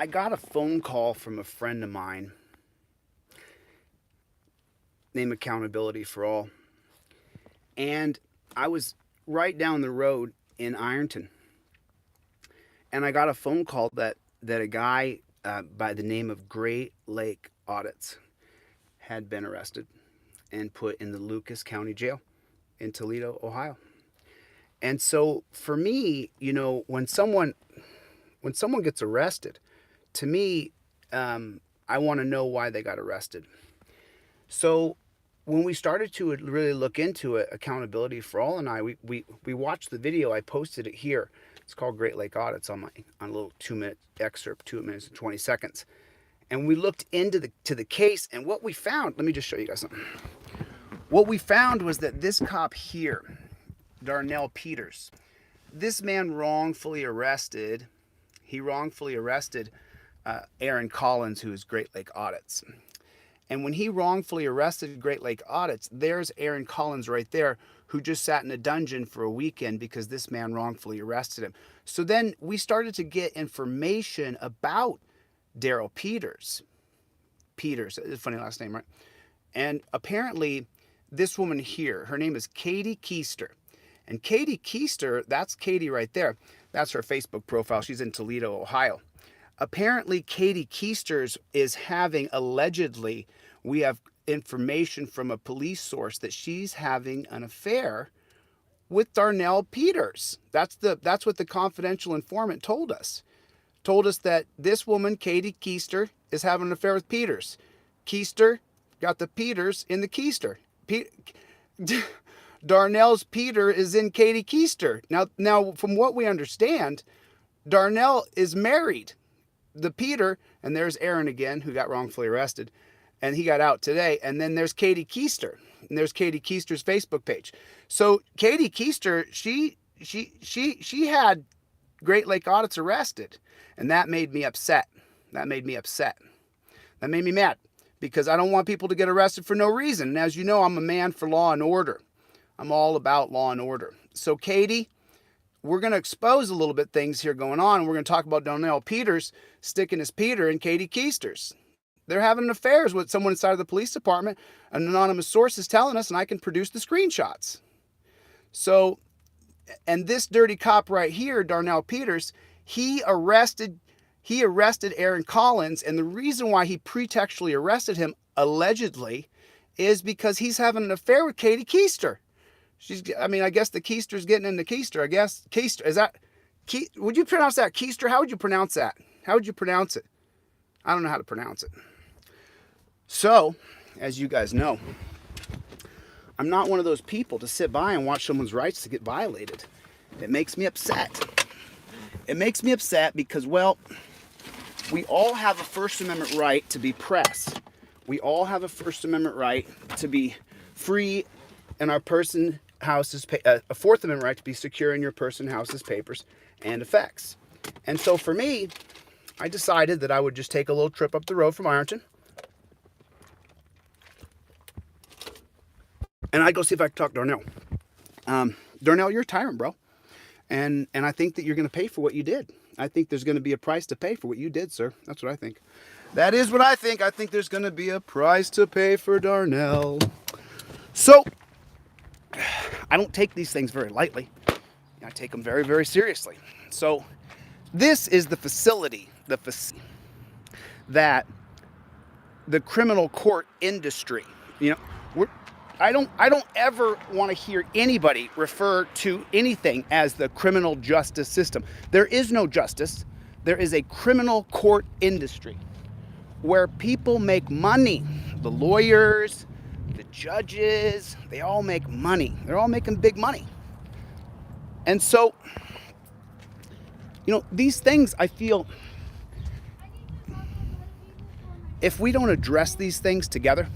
I got a phone call from a friend of mine named Accountability for All. And I was right down the road in Ironton. And I got a phone call that a guy by the name of Great Lake Audits had been arrested and put in the Lucas County Jail in Toledo, Ohio. And so for me, when someone gets arrested, to me, I want to know why they got arrested. So when we started to really look into it, Accountability for All and I, we watched the video. I posted it here. It's called Great Lake Audits on a little 2 minute excerpt, 2 minutes and 20 seconds. And we looked into the case, and what we found, let me just show you guys something. What we found was that this cop here, Darnell Peters, this man wrongfully arrested. He wrongfully arrested Aaron Collins, who is Great Lake Audits. And when he wrongfully arrested Great Lake Audits, there's Aaron Collins right there, who just sat in a dungeon for a weekend because this man wrongfully arrested him. So then we started to get information about Daryl Peters. Peters, it's a funny last name, right? And apparently, this woman here, her name is Katie Keister. And Katie Keister, that's Katie right there. That's her Facebook profile. She's in Toledo, Ohio. Apparently, Katie Keister is having, allegedly, we have information from a police source that she's having an affair with Darnell Peters. That's what the confidential informant told us. Told us that this woman, Katie Keister, is having an affair with Peters. Keister got the Peters in the Keister. Darnell's Peter is in Katie Keister. Now, from what we understand, Darnell is married. The Peter, and there's Aaron again, who got wrongfully arrested, and he got out today. And then there's Katie Keister, and there's Katie Keister's Facebook page. So Katie Keister, she had Great Lake Audits arrested, and that made me upset. That made me mad because I don't want people to get arrested for no reason. And as you know, I'm a man for law and order. I'm all about law and order. So Katie, we're going to expose a little bit things here going on. We're going to talk about Darnell Peters sticking his Peter in Katie Keister's. They're having affairs with someone inside of the police department. An anonymous source is telling us, and I can produce the screenshots. So, and this dirty cop right here, Darnell Peters, he arrested Aaron Collins, and the reason why he pretextually arrested him, allegedly, is because he's having an affair with Katie Keister. I guess the Keister's getting into Keister. I guess Keister, is that, would you pronounce that Keister? How would you pronounce that? How would you pronounce it? I don't know how to pronounce it. So, as you guys know, I'm not one of those people to sit by and watch someone's rights to get violated. It makes me upset. It makes me upset because, well, we all have a First Amendment right to be press. We all have a First Amendment right to be free in our a Fourth Amendment right to be secure in your person, house's papers, and effects. And so for me, I decided that I would just take a little trip up the road from Ironton, and I'd go see if I could talk to Darnell. Darnell, you're a tyrant, bro. And I think that you're going to pay for what you did. I think there's going to be a price to pay for what you did, sir. That's what I think. That is what I think. I think there's going to be a price to pay for Darnell. So, I don't take these things very lightly. I take them very, very seriously. So, this is the facility that the criminal court industry, I don't ever want to hear anybody refer to anything as the criminal justice system. There is no justice. There is a criminal court industry where people make money. The lawyers, the judges, they all make money. They're all making big money. And so, these things, I feel, if we don't address these things together,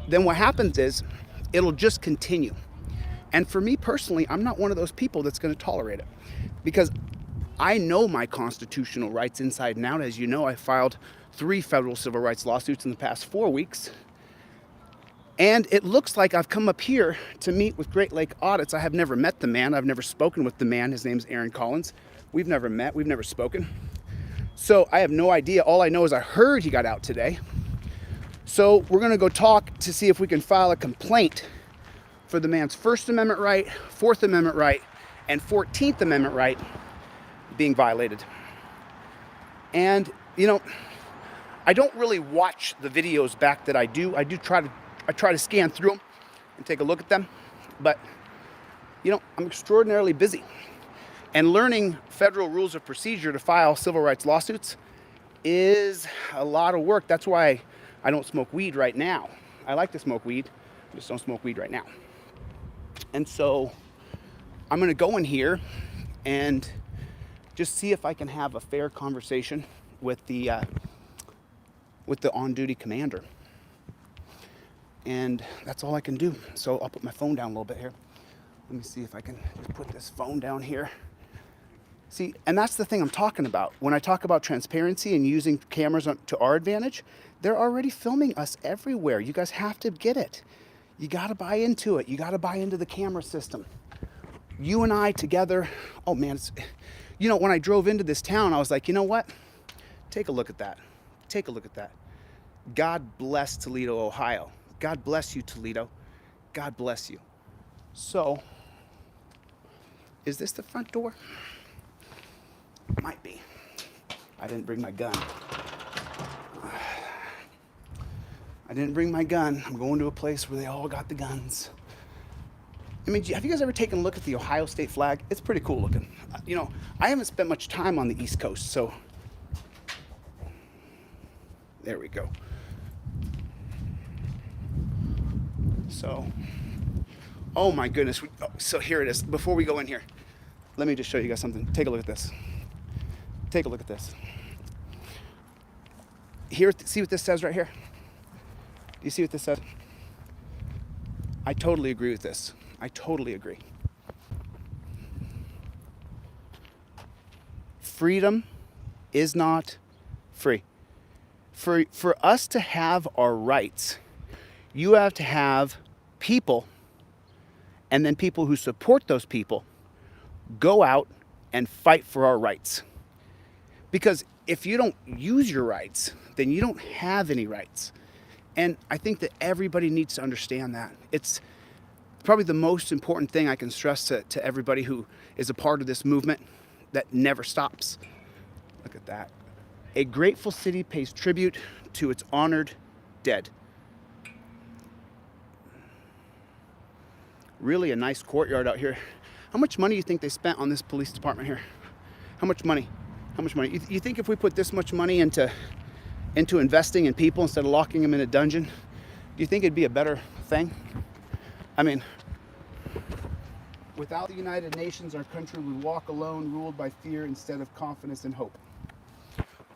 then what happens is it'll just continue. And for me personally, I'm not one of those people that's going to tolerate it, because I know my constitutional rights inside and out. As you know, I filed 3 federal civil rights lawsuits in the past 4 weeks. And it looks like I've come up here to meet with Great Lake Audits. I have never met the man. I've never spoken with the man. His name's Aaron Collins. We've never met. We've never spoken. So I have no idea. All I know is I heard he got out today. So we're going to go talk to see if we can file a complaint for the man's First Amendment right, Fourth Amendment right, and 14th Amendment right being violated. And, you know, I don't really watch the videos back that I do. I try to scan through them and take a look at them. But, you know, I'm extraordinarily busy. And learning federal rules of procedure to file civil rights lawsuits is a lot of work. That's why I don't smoke weed right now. I like to smoke weed, I just don't smoke weed right now. And so I'm going to go in here and just see if I can have a fair conversation with the on-duty commander. And that's all I can do. So I'll put my phone down a little bit here. Let me see if I can just put this phone down here. See, and that's the thing I'm talking about. When I talk about transparency and using cameras to our advantage, they're already filming us everywhere. You guys have to get it. You got to buy into it. You got to buy into the camera system. You and I together, oh man, you know, when I drove into this town, I was like, you know what? Take a look at that. Take a look at that. God bless Toledo, Ohio. God bless you, Toledo. God bless you. So, is this the front door? Might be. I didn't bring my gun. I didn't bring my gun. I'm going to a place where they all got the guns. I mean, have you guys ever taken a look at the Ohio state flag? It's pretty cool looking. You know, I haven't spent much time on the East Coast, so there we go. So, oh my goodness. So here it is. Before we go in here, let me just show you guys something. Take a look at this. Take a look at this. Here, see what this says right here? Do you see what this says? I totally agree with this. I totally agree. Freedom is not free. For us to have our rights, you have to have people, and then people who support those people, go out and fight for our rights. Because if you don't use your rights, then you don't have any rights. And I think that everybody needs to understand that. It's probably the most important thing I can stress to everybody who is a part of this movement that never stops. Look at that. A grateful city pays tribute to its honored dead. Really a nice courtyard out here. How much money do you think they spent on this police department here? How much money? How much money? You think if we put this much money into investing in people instead of locking them in a dungeon, do you think it'd be a better thing? I mean, without the United Nations, our country would walk alone, ruled by fear instead of confidence and hope.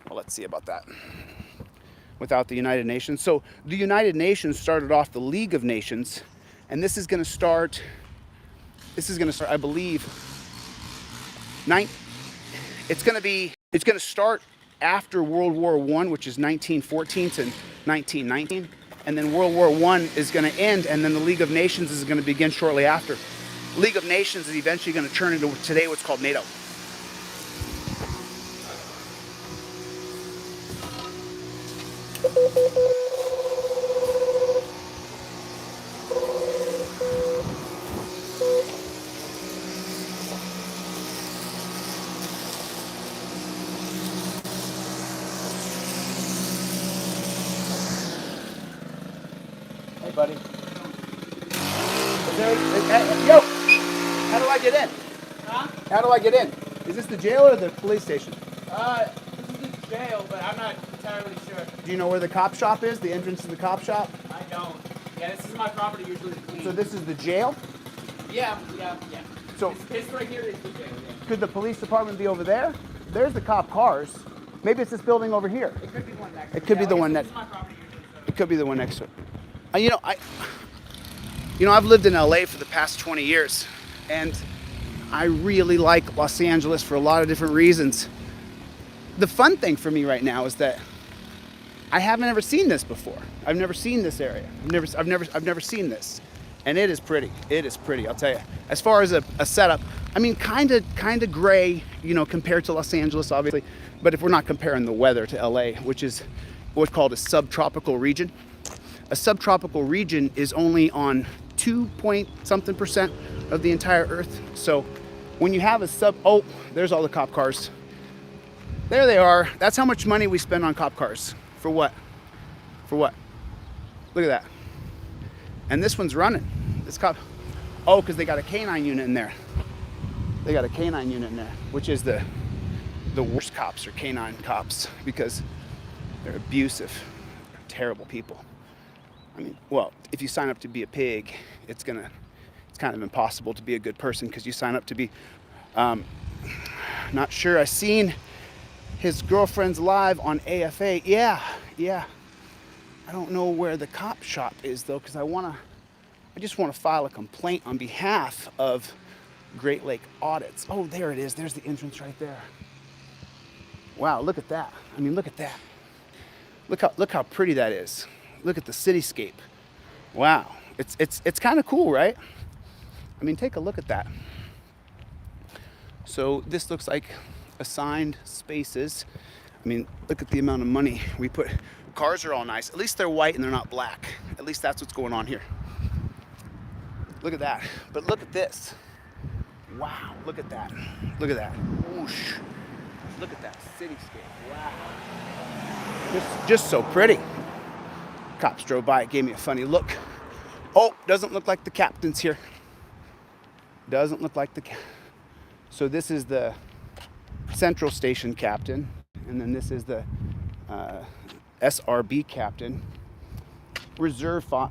Well, let's see about that. Without the United Nations. So the United Nations started off the League of Nations, and this is going to start, I believe, it's going to start after World War I, which is 1914 to 1919. And then World War I is going to end, and then the League of Nations is going to begin shortly after. League of Nations is eventually going to turn into today what's called NATO. Hey, buddy. Yo! How do I get in? Huh? How do I get in? Is this the jail or the police station? This is the jail, but I'm not entirely sure. Do you know where the cop shop is? The entrance to the cop shop? I don't. Yeah, this is my property usually clean. So this is the jail? Yeah. So This right here is the jail, yeah. could the police department be over there? There's the cop cars. Maybe it's this building over here. It could be the one next to It could be the one This next. is my property usually, so. It could be the one next to it. I've lived in LA for the past 20 years, and I really like Los Angeles for a lot of different reasons. The fun thing for me right now is that I haven't ever seen this before. I've never seen this area. I've never seen this. And it is pretty. It is pretty, I'll tell you. As far as a setup, I mean, kind of gray, compared to Los Angeles, obviously. But if we're not comparing the weather to LA, which is what's called a subtropical region. A subtropical region is only on 2 point something percent of the entire Earth. So when you have oh, there's all the cop cars. There they are. That's how much money we spend on cop cars. For what? For what? Look at that. And this one's running. This cop. Oh, because they got a canine unit in there. They got a canine unit in there, which is the worst cops are canine cops because they're abusive. They're terrible people. I mean, well, if you sign up to be a pig, it's kind of impossible to be a good person because you sign up to be, not sure. I seen his girlfriend's live on AFA. Yeah. I don't know where the cop shop is though, because I just want to file a complaint on behalf of Great Lake Audits. Oh, there it is. There's the entrance right there. Wow, look at that. I mean, look at that. Look how pretty that is. Look at the cityscape. Wow, it's kind of cool, right? I mean, take a look at that. So this looks like assigned spaces. I mean, look at the amount of money we put. Cars are all nice. At least they're white and they're not black. At least that's what's going on here. Look at that. But look at this. Wow, look at that. Look at that. Whoosh. Look at that cityscape. Wow. Just so pretty. Cops drove by, it gave me a funny look. Oh, doesn't look like the captain's here. Doesn't look like so this is the Central Station captain, and then this is the SRB captain, Reserve for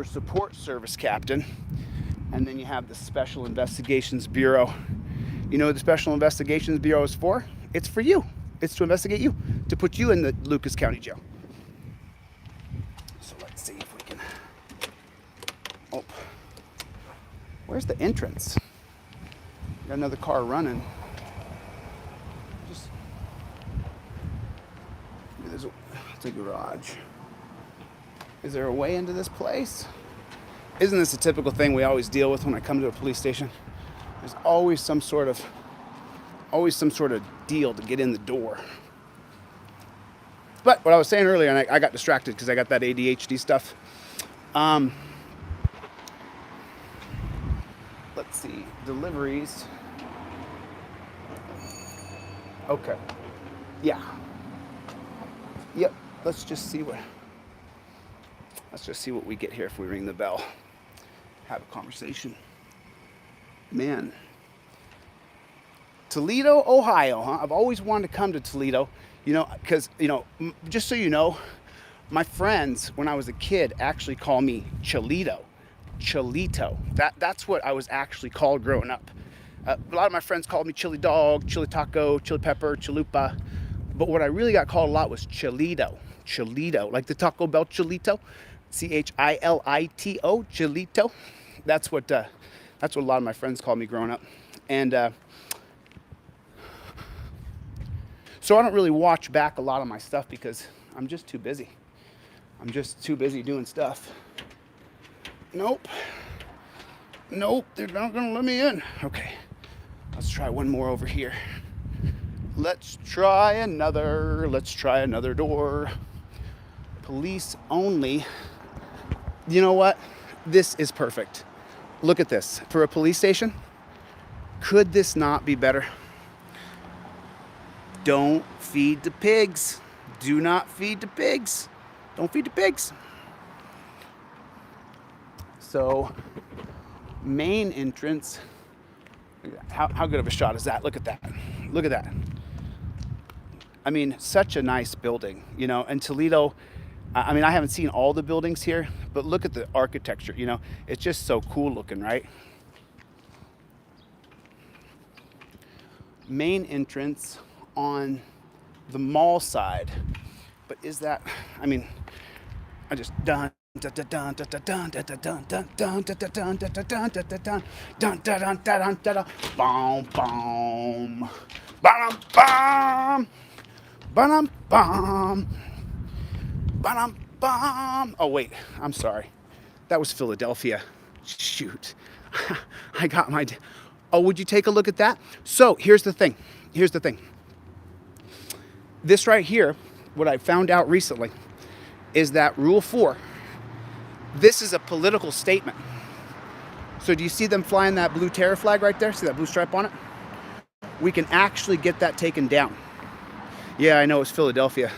Support Service captain, and then you have the Special Investigations Bureau. You know what the Special Investigations Bureau is for? It's for you. It's to investigate you, to put you in the Lucas County Jail. So let's see if we can. Oh, where's the entrance? Got another car running. It's a garage. Is there a way into this place? Isn't this a typical thing we always deal with when I come to a police station? There's always some sort of deal to get in the door. But what I was saying earlier, and I got distracted because I got that ADHD stuff. Let's see, deliveries. Okay. Yeah. Yep. Let's just see what we get here if we ring the bell. Have a conversation. Man. Toledo, Ohio, huh? I've always wanted to come to Toledo, because, just so you know, my friends, when I was a kid, actually called me Cholito. That's what I was actually called growing up. A lot of my friends called me chili dog, chili taco, chili pepper, chalupa. But what I really got called a lot was Cholito, like the Taco Bell Cholito, Chilito, Cholito. That's what a lot of my friends called me growing up. And so I don't really watch back a lot of my stuff because I'm just too busy. I'm just too busy doing stuff. Nope, they're not gonna let me in. Okay, let's try one more over here. Let's try another door. Police only. You know what? This is perfect. Look at this. For a police station, could this not be better? Don't feed the pigs. Do not feed the pigs. Don't feed the pigs. So, main entrance. How good of a shot is that? Look at that. Look at that. I mean, such a nice building, and Toledo, I mean, I haven't seen all the buildings here, but look at the architecture, it's just so cool looking, right? Main entrance on the mall side, but is that, I mean, I just dun dun dun dun dun dun dun dun dun dun dun dun dun dun dun dun dun dun dun boom boom bam bam bam bam bam bam. Oh wait, I'm sorry, that was Philadelphia. Shoot. I got my... Oh, would you take a look at that? So here's the thing. Here's the thing. This right here, what I found out recently, is that Rule 4, this is a political statement. So do you see them flying that blue terror flag right there? See that blue stripe on it? We can actually get that taken down. Yeah, I know, it's Philadelphia.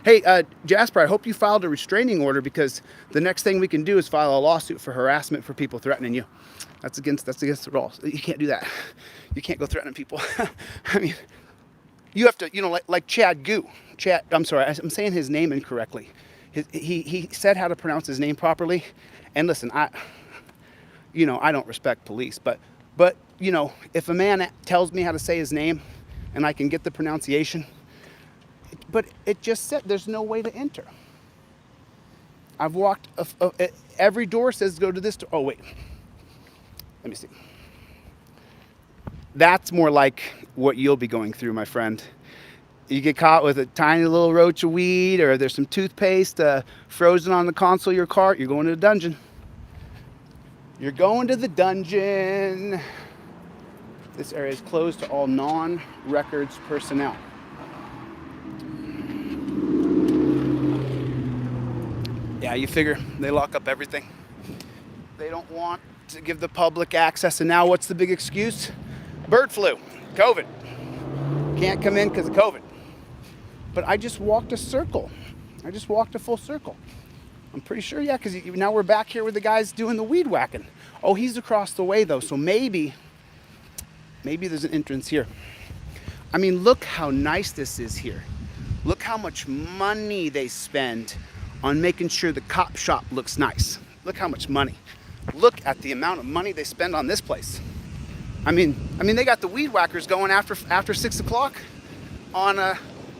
Hey, Jasper, I hope you filed a restraining order, because the next thing we can do is file a lawsuit for harassment for people threatening you. That's against the rules. You can't do that. You can't go threatening people. I mean, you have to, like Chad Goo. I'm sorry, I'm saying his name incorrectly. He said how to pronounce his name properly. And listen, I don't respect police, but if a man tells me how to say his name and I can get the pronunciation, but it just said there's no way to enter. I've walked, every door says go to this door. Oh, wait. Let me see. That's more like what you'll be going through, my friend. You get caught with a tiny little roach of weed, or there's some toothpaste frozen on the console of your car, you're going to the dungeon. You're going to the dungeon. This area is closed to all non-records personnel. Yeah, you figure they lock up everything. They don't want to give the public access. And now what's the big excuse? Bird flu, COVID. Can't come in because of COVID. But I just walked a circle. I just walked a full circle. I'm pretty sure, yeah, because now we're back here with the guys doing the weed whacking. Oh, he's across the way though, so maybe there's an entrance here. I mean, look how nice this is here. Look how much money they spend on making sure the cop shop looks nice. Look how much money. Look at the amount of money they spend on this place. I mean, they got the weed whackers going after 6 o'clock on a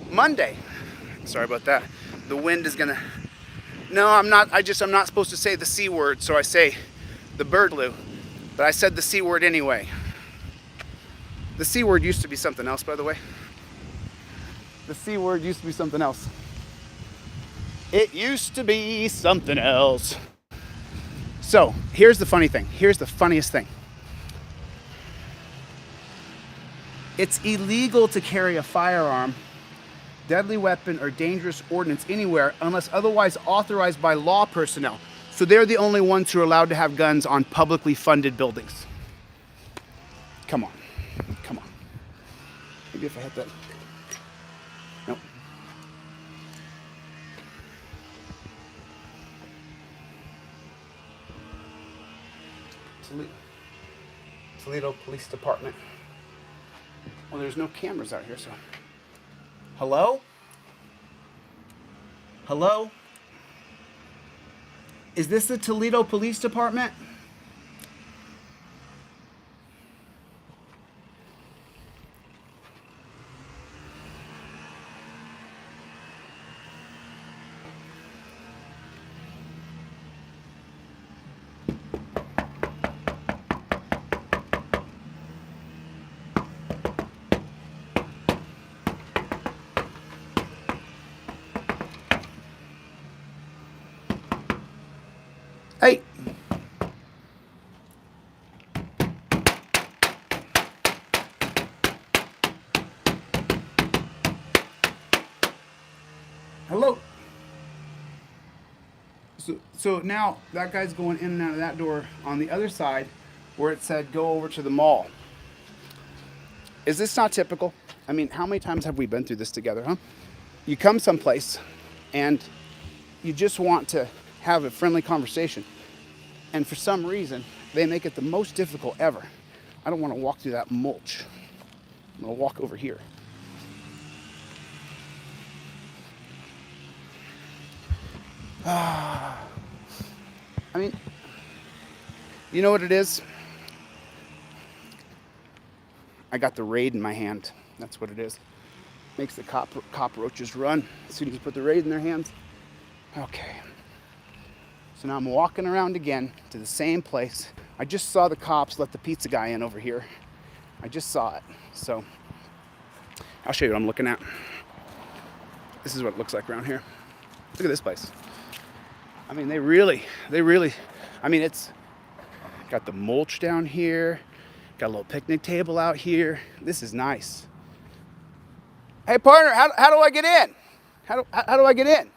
Monday. Sorry about that. The wind is gonna. No, I'm not. I'm not supposed to say the C word, so I say the bird flu. But I said the C word anyway. The C word used to be something else, by the way. The C word used to be something else. It used to be something else. So here's the funny thing. Here's the funniest thing. It's illegal to carry a firearm, deadly weapon, or dangerous ordinance anywhere unless otherwise authorized by law personnel. So they're the only ones who are allowed to have guns on publicly funded buildings. Come on. Come on. Maybe if I hit that. Nope. Toledo Police Department. Well, there's no cameras out here, so. Hello? Hello? Is this the Toledo Police Department? Hey. Hello. So now that guy's going in and out of that door on the other side where it said go over to the mall. Is this not typical? I mean, how many times have we been through this together, huh? You come someplace and you just want to have a friendly conversation. And for some reason, they make it the most difficult ever. I don't want to walk through that mulch. I'm going to walk over here. I mean, you know what it is? I got the raid in my hand. That's what it is. Makes the cockroaches run as soon as you put the raid in their hands. Okay. So now I'm walking around again to the same place. I just saw the cops let the pizza guy in over here. I just saw it. So I'll show you what I'm looking at. This is what it looks like around here. Look at this place. I mean, they really, I mean, it's got the mulch down here, got a little picnic table out here. This is nice. Hey, partner, how do I get in? How do I get in?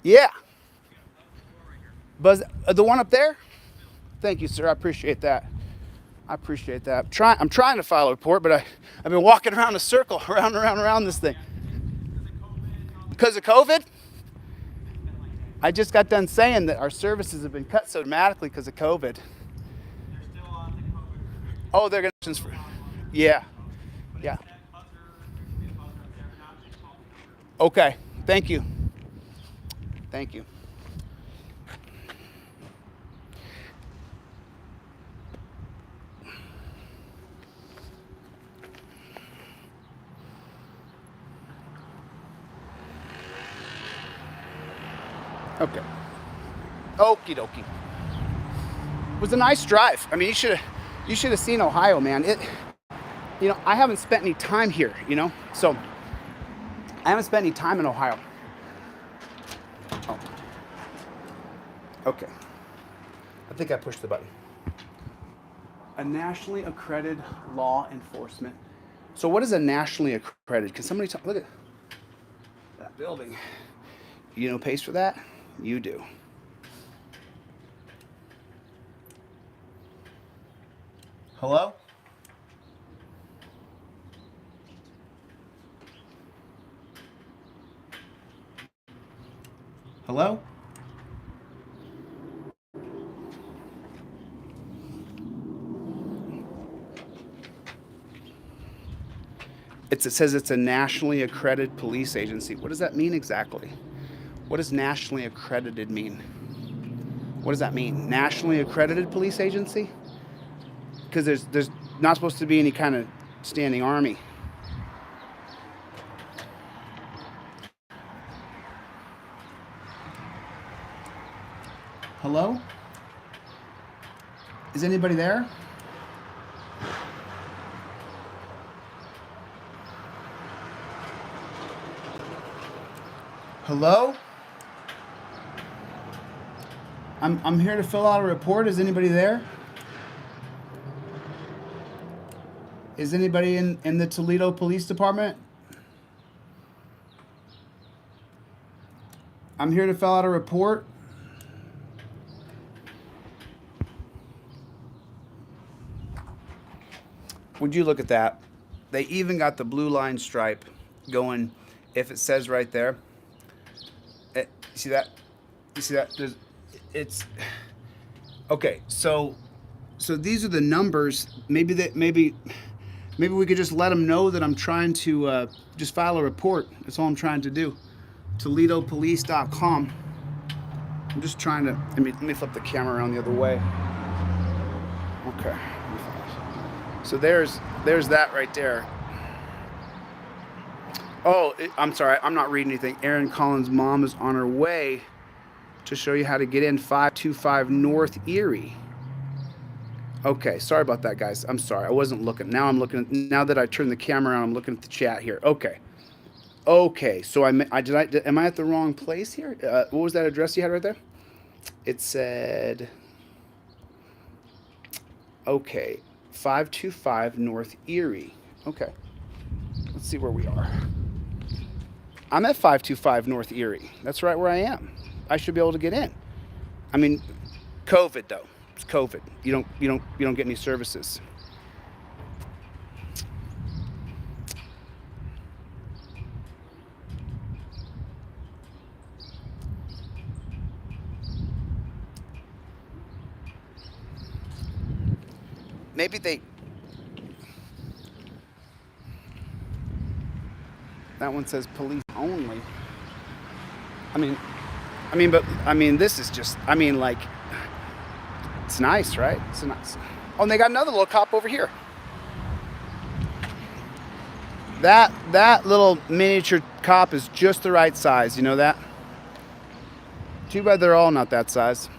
Yeah. Buzz, the one up there? Thank you, sir. I appreciate that. I appreciate that. I'm trying to file a report, but I've been walking around a circle, around this thing. Because of COVID? I just got done saying that our services have been cut so dramatically because of COVID. Oh, they're going to... Yeah. Yeah. Okay. Thank you. Thank you. Okay. Okie dokie. It was a nice drive. I mean, you should have seen Ohio, man. I haven't spent any time here, so I haven't spent any time in Ohio. Oh. Okay. I think I pushed the button. A nationally accredited law enforcement. So what is a nationally accredited? Can somebody look at that building? You know who pays for that? You do. Hello? Hello? It says it's a nationally accredited police agency. What does that mean exactly? What does nationally accredited mean? What does that mean? Nationally accredited police agency? Because there's not supposed to be any kind of standing army. Hello? Is anybody there? Hello? I'm here to fill out a report. Is anybody there? Is anybody in the Toledo Police Department? I'm here to fill out a report. Would you look at that? They even got the blue line stripe going. If it says right there, you see that? You see that? It's okay. So these are the numbers. Maybe we could just let them know that I'm trying to just file a report. That's all I'm trying to do. ToledoPolice.com. I'm just trying to. Let me flip the camera around the other way. Okay. So there's that right there. Oh, I'm sorry. I'm not reading anything. Aaron Collins' mom is on her way to show you how to get in 525 North Erie. Okay, sorry about that, guys. I'm sorry. I wasn't looking. Now I'm looking. Now that I turned the camera on, I'm looking at the chat here. Okay. So am I at the wrong place here? What was that address you had right there? It said, okay, 525 North Erie. Okay. Let's see where we are. I'm at 525 North Erie. That's right where I am. I should be able to get in. I mean, COVID though. It's COVID. You don't get any services. Maybe that one says police only. This is just, like, it's nice, right? It's nice. Oh, and they got another little cop over here. That little miniature cop is just the right size, you know that? Too bad they're all not that size.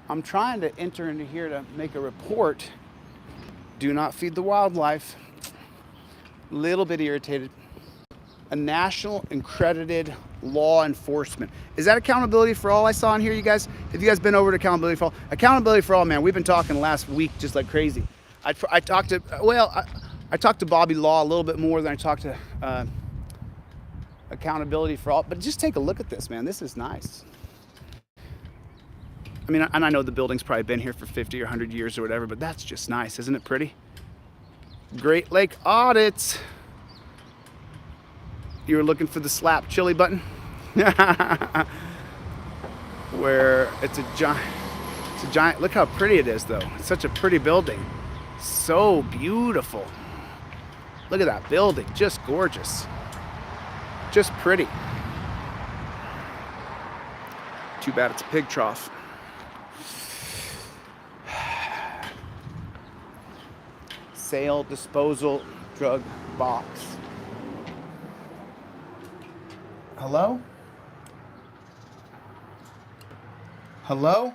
I'm trying to enter into here to make a report. Do not feed the wildlife. Little bit irritated. a national accredited law enforcement. Is that Accountability for All I saw in here, you guys? Have you guys been over to Accountability for All? Accountability for All, man, we've been talking last week just like crazy. I talked to, I talked to Bobby Law a little bit more than I talked to Accountability for All, but just take a look at this, man. This is nice. I mean, and I know the building's probably been here for 50 or 100 years or whatever, but that's just nice. Isn't it pretty? Great Lake Audits. You were looking for the slap chili button? Where it's a giant, look how pretty it is though. It's such a pretty building. So beautiful. Look at that building, just gorgeous. Just pretty. Too bad it's a pig trough. Sale, disposal, drug box. Hello? Hello?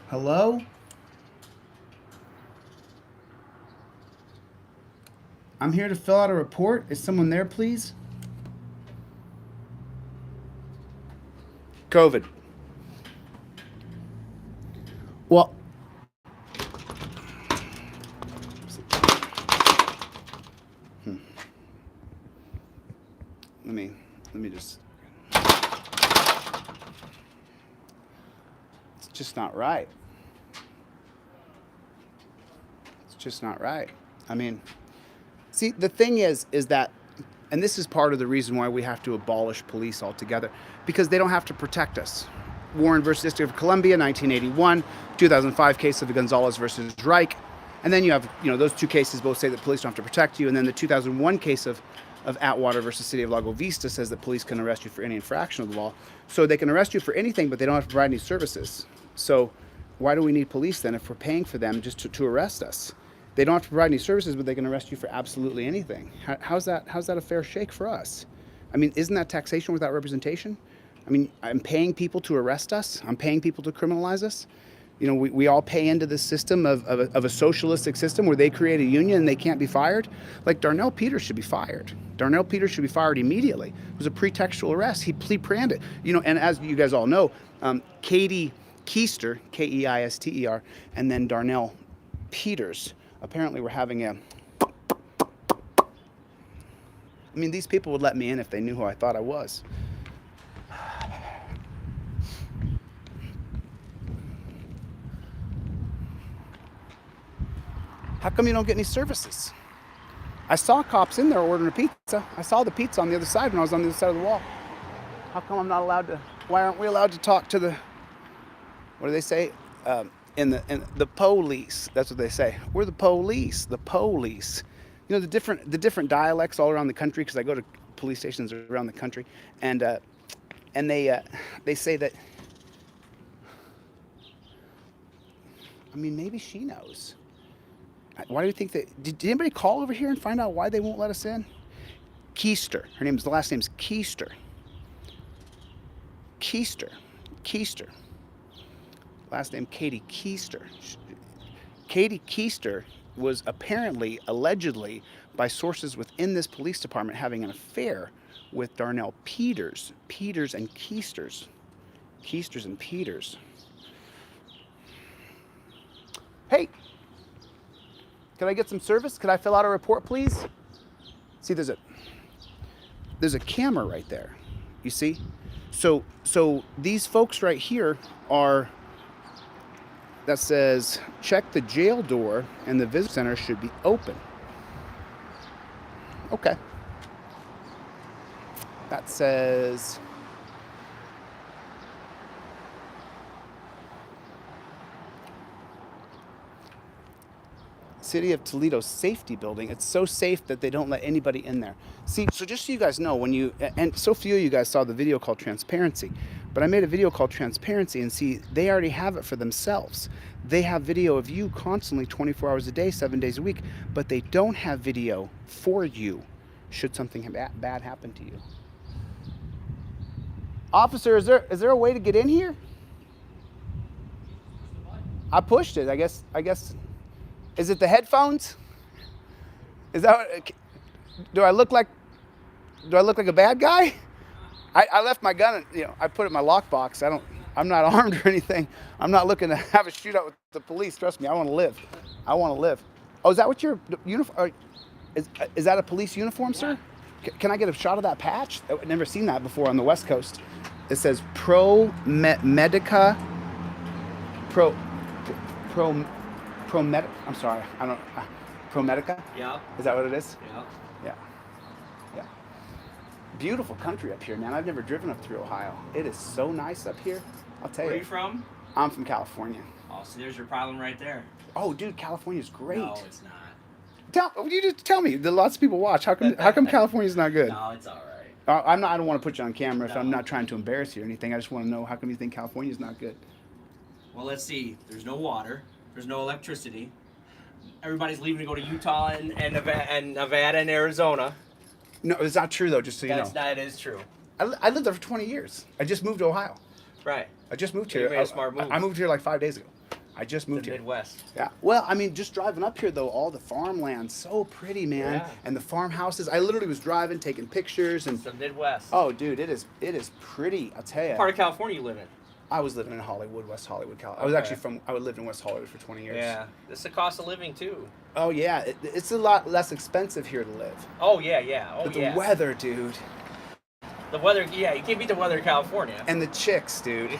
Hello? I'm here to fill out a report. Is someone there, please? COVID. Well, let me just, it's just not right. It's just not right. I mean, see, the thing is that, and this is part of the reason why we have to abolish police altogether, because they don't have to protect us. Warren versus District of Columbia, 1981, 2005 case of the Gonzalez versus Reich. And then you have, those two cases both say that police don't have to protect you. And then the 2001 case of Atwater versus City of Lago Vista says that police can arrest you for any infraction of the law. So they can arrest you for anything, but they don't have to provide any services. So why do we need police then if we're paying for them just to arrest us? They don't have to provide any services, but they can arrest you for absolutely anything. How's that a fair shake for us? I mean, isn't that taxation without representation? I mean, I'm paying people to arrest us. I'm paying people to criminalize us. We all pay into this system of a socialistic system where they create a union and they can't be fired. Like Darnell Peters should be fired. Darnell Peters should be fired immediately. It was a pretextual arrest. He planned it. And as you guys all know, Katie Keister, Keister, and then Darnell Peters apparently were having a... I mean, these people would let me in if they knew who I thought I was. How come you don't get any services? I saw cops in there ordering a pizza. I saw the pizza on the other side when I was on the other side of the wall. How come I'm not allowed to? Why aren't we allowed to talk to the? What do they say? In the police. That's what they say. We're the police. The police. The different dialects all around the country, because I go to police stations around the country, and they say that. I mean, maybe she knows. Why do you think that? Did anybody call over here and find out why they won't let us in? Keister. The last name's Keister. Keister. Last name Katie Keister. Katie Keister was allegedly, by sources within this police department, having an affair with Darnell Peters. Peters and Keisters. Keisters and Peters. Hey! Can I get some service? Could I fill out a report, please? See, there's a camera right there. You see? So these folks right here that says, check the jail door and the visitor center should be open. Okay. That says, City of Toledo safety building. It's so safe that they don't let anybody in there. See, so just so you guys know, and so few of you guys saw the video called Transparency, but I made a video called Transparency, and see, they already have it for themselves. They have video of you constantly 24 hours a day, 7 days a week, but they don't have video for you should something bad happen to you. Officer, is there a way to get in here? I pushed it, I guess. Is it the headphones? Is that what, do I look like a bad guy? I left my gun, I put it in my lockbox. I'm not armed or anything. I'm not looking to have a shootout with the police. Trust me, I want to live. I want to live. Oh, is that what your uniform? Is that a police uniform, sir? Can I get a shot of that patch? I've never seen that before on the West Coast. It says Medica. I'm sorry. I don't. Pro Medica. Yeah. Is that what it is? Yeah. Yeah. Yeah. Beautiful country up here, man. I've never driven up through Ohio. It is so nice up here. I'll tell you. Where are you from? I'm from California. Oh, so there's your problem right there. Oh, dude, California's great. No, it's not. You just tell me. Lots of people watch. How come California's not good? No, it's all right. I don't want to put you on camera if I'm No. not trying to embarrass you or anything. I just want to know how come you think California's not good. Well, let's see. There's no water. There's no electricity. Everybody's leaving to go to Utah and Nevada and Arizona. No, it's not true though. Just so you know, That is true. I lived there for 20 years. I just moved to Ohio. Right. I just moved You here. made a smart move. I moved here like 5 days ago. I just moved The here. Midwest. Yeah. Well, I mean, just driving up here though, all the farmland, so pretty, man. Yeah. And the farmhouses. I literally was driving, taking pictures, and It's the Midwest. oh, dude, it is pretty. I'll tell you. What part of California you live in? I was living in Hollywood, West Hollywood, California. Okay. I lived in West Hollywood for 20 years. Yeah. This is the cost of living too. Oh yeah, it's a lot less expensive here to live. Oh yeah, yeah. Oh But yeah. the weather, dude, The weather. Yeah, you can't beat the weather in California. and the chicks, dude.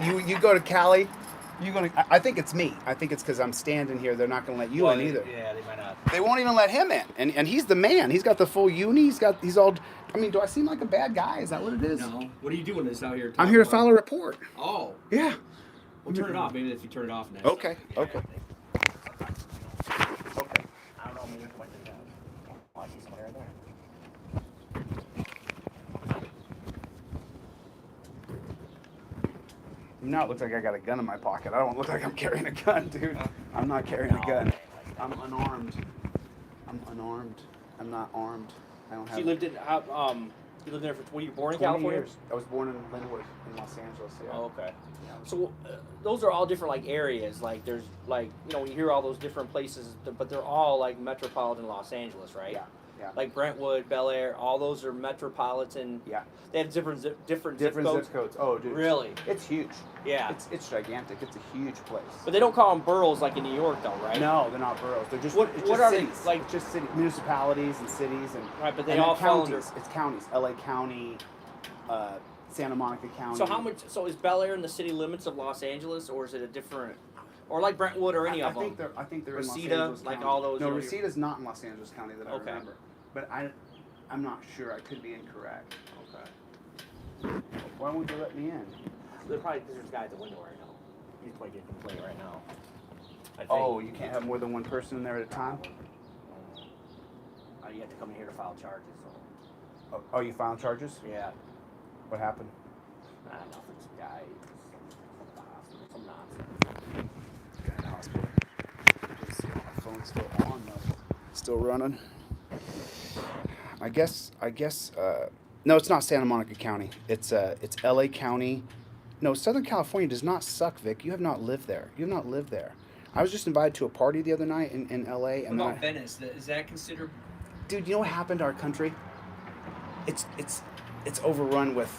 You go to Cali, I think it's me. I think it's because I'm standing here. They're not gonna let you in either. Yeah, they might not. They won't even let him in, and he's the man. He's got the full uni. He's all. I mean, do I seem like a bad guy? Is that what it is? No. What are you doing this out here? I'm here to file a report. Oh. Yeah. Well, turn it off. Maybe if you turn it off next. Okay. Okay. Okay. I don't know. Maybe I went to I see somebody right there. Now it looks like I got a gun in my pocket. I don't look like I'm carrying a gun, dude. I'm not carrying a gun. I'm unarmed. I'm not armed. I don't have. So you lived in you lived there for were you born in 20 California? years. I was born in Linwood, in Los Angeles. Yeah. Oh, okay. Yeah. So those are all different like areas. Like there's like when you hear all those different places, but they're all like metropolitan Los Angeles, right? Yeah. Yeah. Like Brentwood, Bel Air, all those are metropolitan. Yeah. They have different zip Different codes. zip codes. Oh, dude. Really? It's huge. Yeah. It's gigantic. It's a huge place. But they don't call them boroughs like in New York, though, right? No, they're not boroughs. They're just What- it's what just are they, cities. like- It's just municipalities and cities and Right, but they and all then fall under. counties. It's counties. LA County, Santa Monica County. So how much? So is Bel Air in the city limits of Los Angeles, or is it a different, or like Brentwood or any I of them? think they're in Los Reseda, Angeles like County. all those, No, you know, Reseda's not in Los Angeles County that I Okay. remember. But I'm not sure. I could be incorrect. Okay. Why won't they let me in? They're probably because there's a guy at the window right now. He's probably getting a complaint right now. I think. Oh, you can't have more than one person in there at a time? You have to come in here to file charges. So. Oh, you filed charges? Yeah. What happened? Nothing. Some guy. Some nonsense. Guy in the hospital. Let's see, my phone's still on though. Still running. I guess. No, it's not Santa Monica County. It's LA County. No, Southern California does not suck, Vic. You have not lived there. You have not lived there. I was just invited to a party the other night in LA, What and about Venice? Is that considered? dude, you know what happened to our country? It's overrun with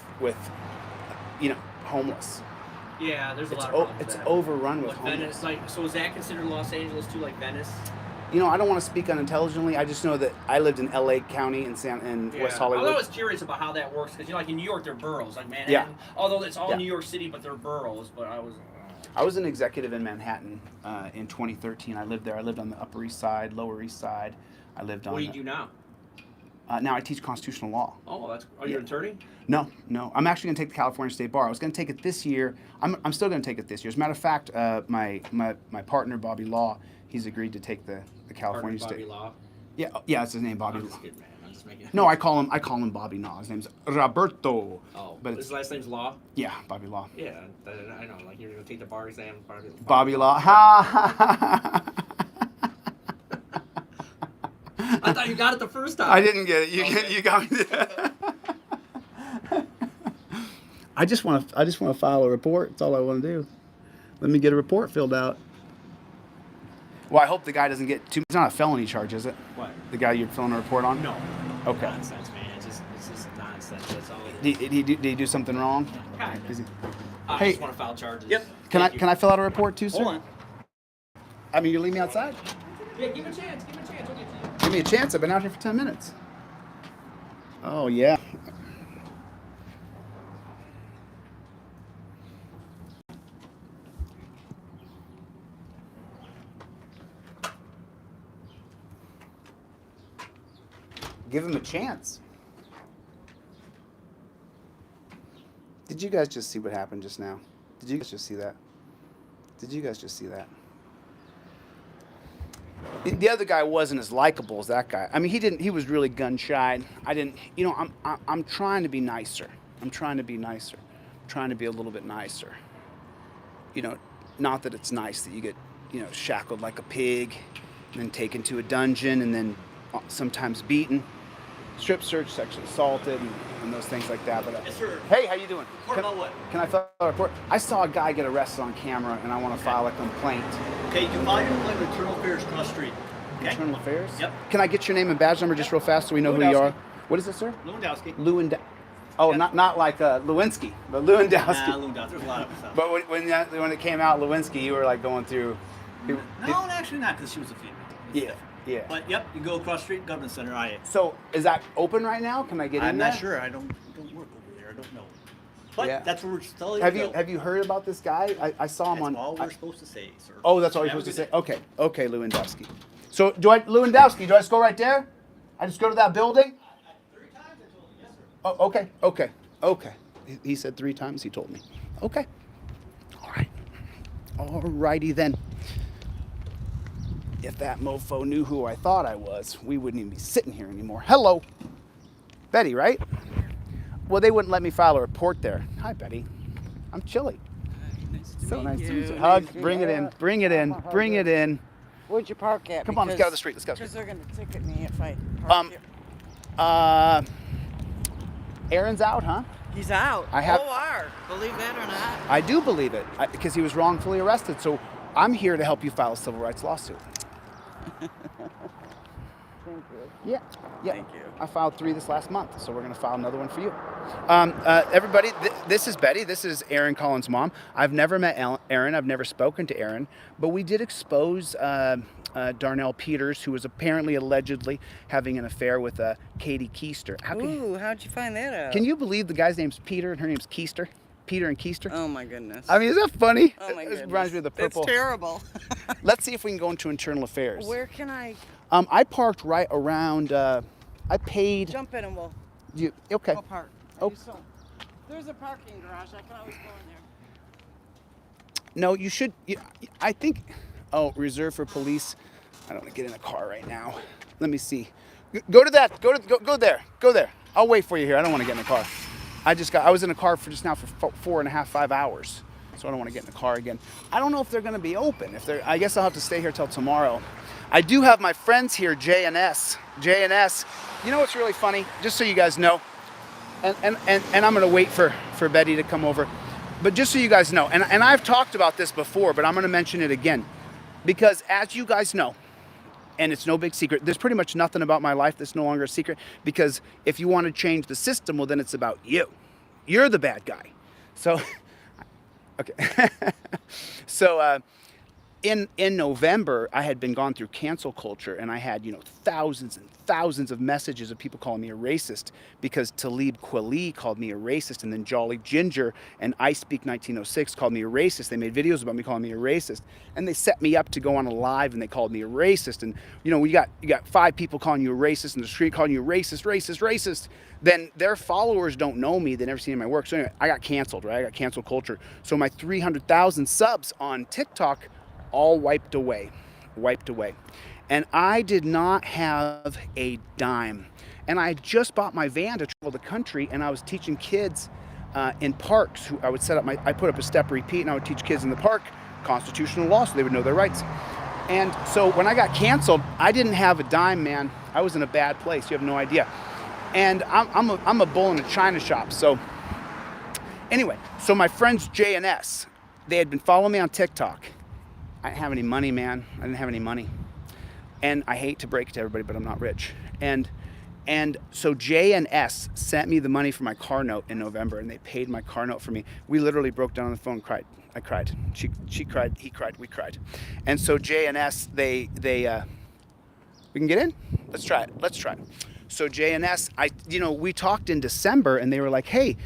homeless. Yeah, there's a It's lot of problems it's with that. overrun with Like homeless. Venice, like so, is that considered Los Angeles too? Like Venice? You know, I don't want to speak unintelligently. I just know that I lived in LA County in West Hollywood. I was curious about how that works because like in New York, they're boroughs, like Manhattan. Yeah. Although it's all Yeah. New York City, but they're boroughs. But I was an executive in Manhattan in 2013. I lived there. I lived on the Upper East Side, Lower East Side. I lived on. What do you do now? Now I teach constitutional law. Oh, are you an attorney? No. I'm actually going to take the California State Bar. I was going to take it this year. I'm still going to take it this year. As a matter of fact, my partner Bobby Law, he's agreed to take the California Bobby State. Law. Yeah, that's his name, Bobby I'm Law. just kidding, man. I'm just making. No, I call him Bobby Law. His name's Roberto. Oh, but his it's last name's Law. yeah, Bobby Law. Yeah, I know. Like you're gonna take the bar exam. Bobby Law. Ha! I thought you got it the first time. I didn't get it. Okay. You got me. I just want to file a report. That's all I want to do. Let me get a report filled out. Well, I hope the guy doesn't get too. It's not a felony charge, is it? What? The guy you're filling a report on? No. Okay. Nonsense, man. It's just nonsense. That's all it is. Did he do something wrong? Kinda. Is he- I Hey. just want to file charges. Yep. Can I fill out a report too, sir? Hold on. I mean, you leave me outside? Yeah, give him a chance. Give him a chance. We'll get to you. Give me a chance. I've been out here for 10 minutes. Oh yeah. Give him a chance. Did you guys just see what happened just now? Did you guys just see that? Did you guys just see that? The other guy wasn't as likable as that guy. I mean, he was really gun shy. I didn't, you know, I'm trying to be nicer. I'm trying to be nicer. I'm trying to be a little bit nicer. You know, not that it's nice that you get, you know, shackled like a pig and then taken to a dungeon and then sometimes beaten, strip search, sexually assaulted, and those things like that. But Yes, sir. hey, how you doing? Report about what? Can I file a report? I saw a guy get arrested on camera, and I want to file a complaint. Okay, you file your complaint with Internal Affairs Cross Street. Okay. Internal Affairs? Yep. Can I get your name and badge number just real fast so we know who you are? What is it, sir? Lewandowski. Oh, Yep. not like Lewinsky, but Lewandowski. Nah, Lewandowski. There's a lot of stuff. But when it came out, Lewinsky, you were like going through. No, actually not, because she was a female. Yeah, yeah. But yep, you go across street, Government Center. So is that open right now? Can I get in I'm there? not sure. I don't work over there. I don't know. But Yeah. that's where we're telling you. Have you heard about this guy? I saw him That's on. all we're supposed to say, sir. Oh, that's all you're Have a supposed to say. good day. Okay, Lewandowski. So Lewandowski? Do I just go right there? I just go to that building? 3 times I told you. Yes, sir. Oh, okay. He said 3 times. He told me. Okay. All right. All righty then. If that mofo knew who I thought I was, we wouldn't even be sitting here anymore. Hello, Betty, right? Well, they wouldn't let me file a report there. Hi, Betty. I'm chilly. So nice to meet you. Hug. Bring it in. Bring it in. Bring it in. Where'd you park at? Come on, let's get out of the street. Let's go. Because they're going to ticket me if I park here. Aaron's out, huh? He's out. I have- OR. Believe that or not. I do believe it because he was wrongfully arrested. So I'm here to help you file a civil rights lawsuit. Thank you. Yeah. Thank you. I filed 3 this last month, so we're going to file another one for you. Everybody, this is Betty. This is Aaron Collins' mom. I've never met Aaron. I've never spoken to Aaron, but we did expose Darnell Peters, who was apparently allegedly having an affair with Katie Keister. Ooh, how'd you find that out? Can you believe the guy's name's Peter and her name's Keister? Peter and Keister? Oh my goodness. I mean, is that funny? Oh my goodness. It reminds me of the purple. It's terrible. Let's see if we can go into internal affairs. Where can I I parked right around. I paid. jump in and Okay. we'll park? Oh. There's a parking garage. I can always go in there. No, you should. I think. Oh, reserved for police. I don't want to get in a car right now. Let me see. Go to that. Go there. Go there. I'll wait for you here. I don't want to get in a car. I was in a car for just now for 4.5, 5 hours. So I don't want to get in the car again. I don't know if they're going to be open. I guess I'll have to stay here till tomorrow. I do have my friends here, J and S. You know what's really funny? Just so you guys know, and I'm going to wait for Betty to come over. But just so you guys know, and I've talked about this before, but I'm going to mention it again. Because as you guys know, and it's no big secret, there's pretty much nothing about my life that's no longer a secret. Because if you want to change the system, well, then it's about you. You're the bad guy. So, okay. So, in November, I had been gone through cancel culture, and I had, thousands and thousands of messages of people calling me a racist because Talib Kweli called me a racist, and then Jolly Ginger and I Speak 1906 called me a racist. They made videos about me calling me a racist, and they set me up to go on a live, and they called me a racist. And you got 5 people calling you a racist in the street, calling you racist. Then their followers don't know me. They never seen my work. So anyway, I got canceled, right? I got cancel culture. So my 300,000 subs on TikTok all wiped away. And I did not have a dime. And I had just bought my van to travel the country, and I was teaching kids in parks. I would I put up a step repeat, and I would teach kids in the park constitutional law so they would know their rights. And so when I got canceled, I didn't have a dime, man. I was in a bad place. You have no idea. And I'm a bull in a china shop. So anyway, so my friends J and S, they had been following me on TikTok. I didn't have any money, man. I didn't have any money. And I hate to break it to everybody, but I'm not rich. And so J&S sent me the money for my car note in November, and they paid my car note for me. We literally broke down on the phone and cried. I cried. She cried. He cried. We cried. And so J&S, we can get in? Let's try it. So J&S, we talked in December, and they were like, hey,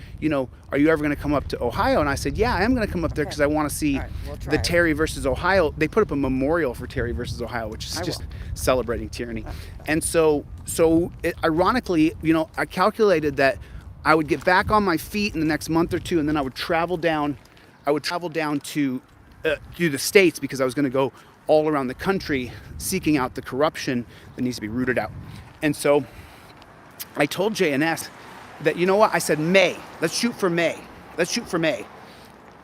are you ever going to come up to Ohio? And I said, yeah, I am going to come up there because I want to see the Terry versus Ohio. They put up a memorial for Terry versus Ohio, which is just celebrating tyranny. And so ironically, I calculated that I would get back on my feet in the next month or two, and then I would travel down to the States, because I was going to go all around the country seeking out the corruption that needs to be rooted out. And so I told J&S that, you know what? I said, May. Let's shoot for May.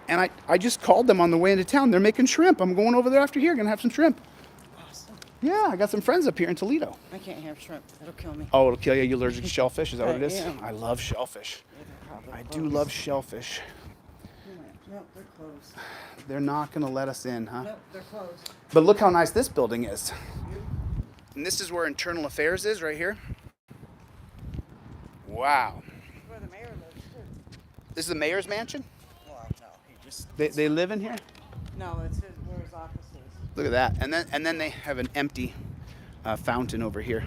And I just called them on the way into town. They're making shrimp. I'm going over there after here. Going to have some shrimp. Awesome. Yeah, I got some friends up here in Toledo. I can't have shrimp. It'll kill me. Oh, it'll kill you? You're allergic to shellfish? Is that what it is? am. I love shellfish. I do closed. love shellfish. No, they're closed. They're not going to let us in, huh? No, they're closed. But look how nice this building is. And this is where Internal Affairs is, right here. Wow. Where the mayor lives, too. This is the mayor's mansion? Well, no, he just... They live in here? No, it's where his office is. Look at that. And then they have an empty fountain over here.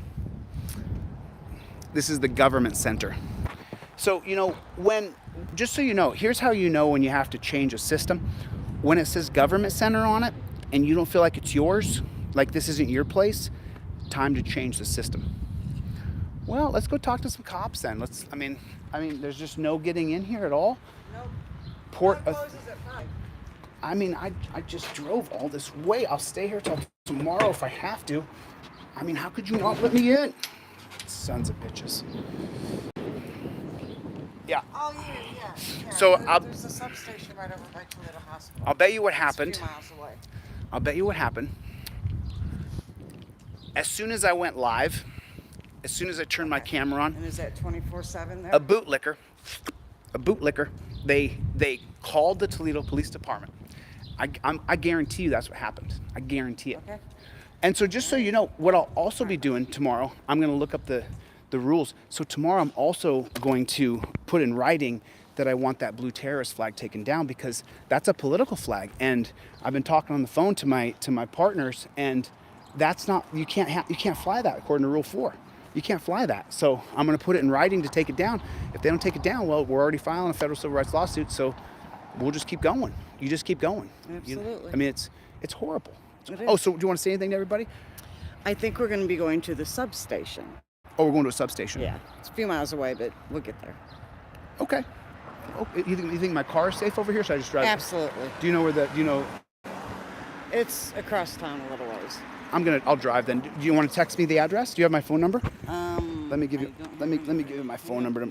This is the government center. So, just so you know, here's how you know when you have to change a system. When it says government center on it and you don't feel like it's yours, like this isn't your place, time to change the system. Well, let's go talk to some cops then. I mean, there's just no getting in here at all. Nope. Port. Closes at 5. I mean, I just drove all this way. I'll stay here till tomorrow if I have to. I mean, how could you not let me in? Sons of bitches. Yeah. Oh, yeah. So there's a substation right over by Toledo Hospital. I'll bet you what It's happened. a few miles away. I'll bet you what happened. As soon as I went live, as soon as I turned my camera on, And is that 24/7 there? a bootlicker, they called the Toledo Police Department. I guarantee you that's what happened. I guarantee it. Okay. And so just so you know, what I'll also be doing tomorrow, I'm going to look up the rules. So tomorrow I'm also going to put in writing that I want that blue terrorist flag taken down, because that's a political flag. And I've been talking on the phone to my partners, and that's not, you can't fly that according to Rule 4. You can't fly that. So I'm going to put it in writing to take it down. If they don't take it down, well, we're already filing a federal civil rights lawsuit, so we'll just keep going. You just keep going. Absolutely. I mean, it's horrible. It Oh, is. so do you want to say anything to everybody? I think we're going to be going to the substation. Oh, we're going to a substation. Yeah. It's a few miles away, but we'll get there. Okay. Oh, you think my car is safe over here? Should I just drive? Absolutely. Do you know? It's across town a little ways. I'll drive then. Do you want to text me the address? Do you have my phone number? Let me give you. I don't Let me give you my phone number.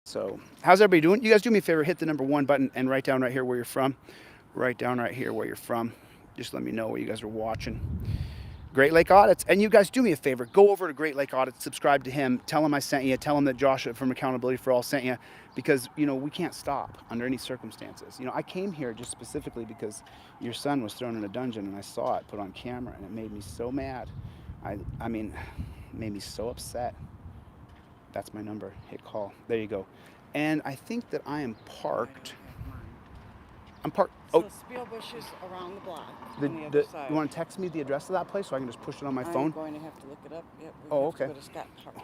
So, how's everybody doing? You guys do me a favor, hit the number 1 button and write down right here where you're from. Write down right here where you're from. Just let me know where you guys are watching. Great Lake Audits. And you guys do me a favor, go over to Great Lake Audits, subscribe to him, tell him I sent you, tell him that Josh from Accountability for All sent you, because, we can't stop under any circumstances. I came here just specifically because your son was thrown in a dungeon, and I saw it put on camera, and it made me so mad. I mean, made me so upset. That's my number. Hit call. There you go. And I think that I am parked. I'm parked. So Oh, Spielbush is around the block on the other side. you want to text me the address of that place so I can just push it on my I'm phone? going to have to look it up. Yep, we Oh, have to okay. go to Scott Park.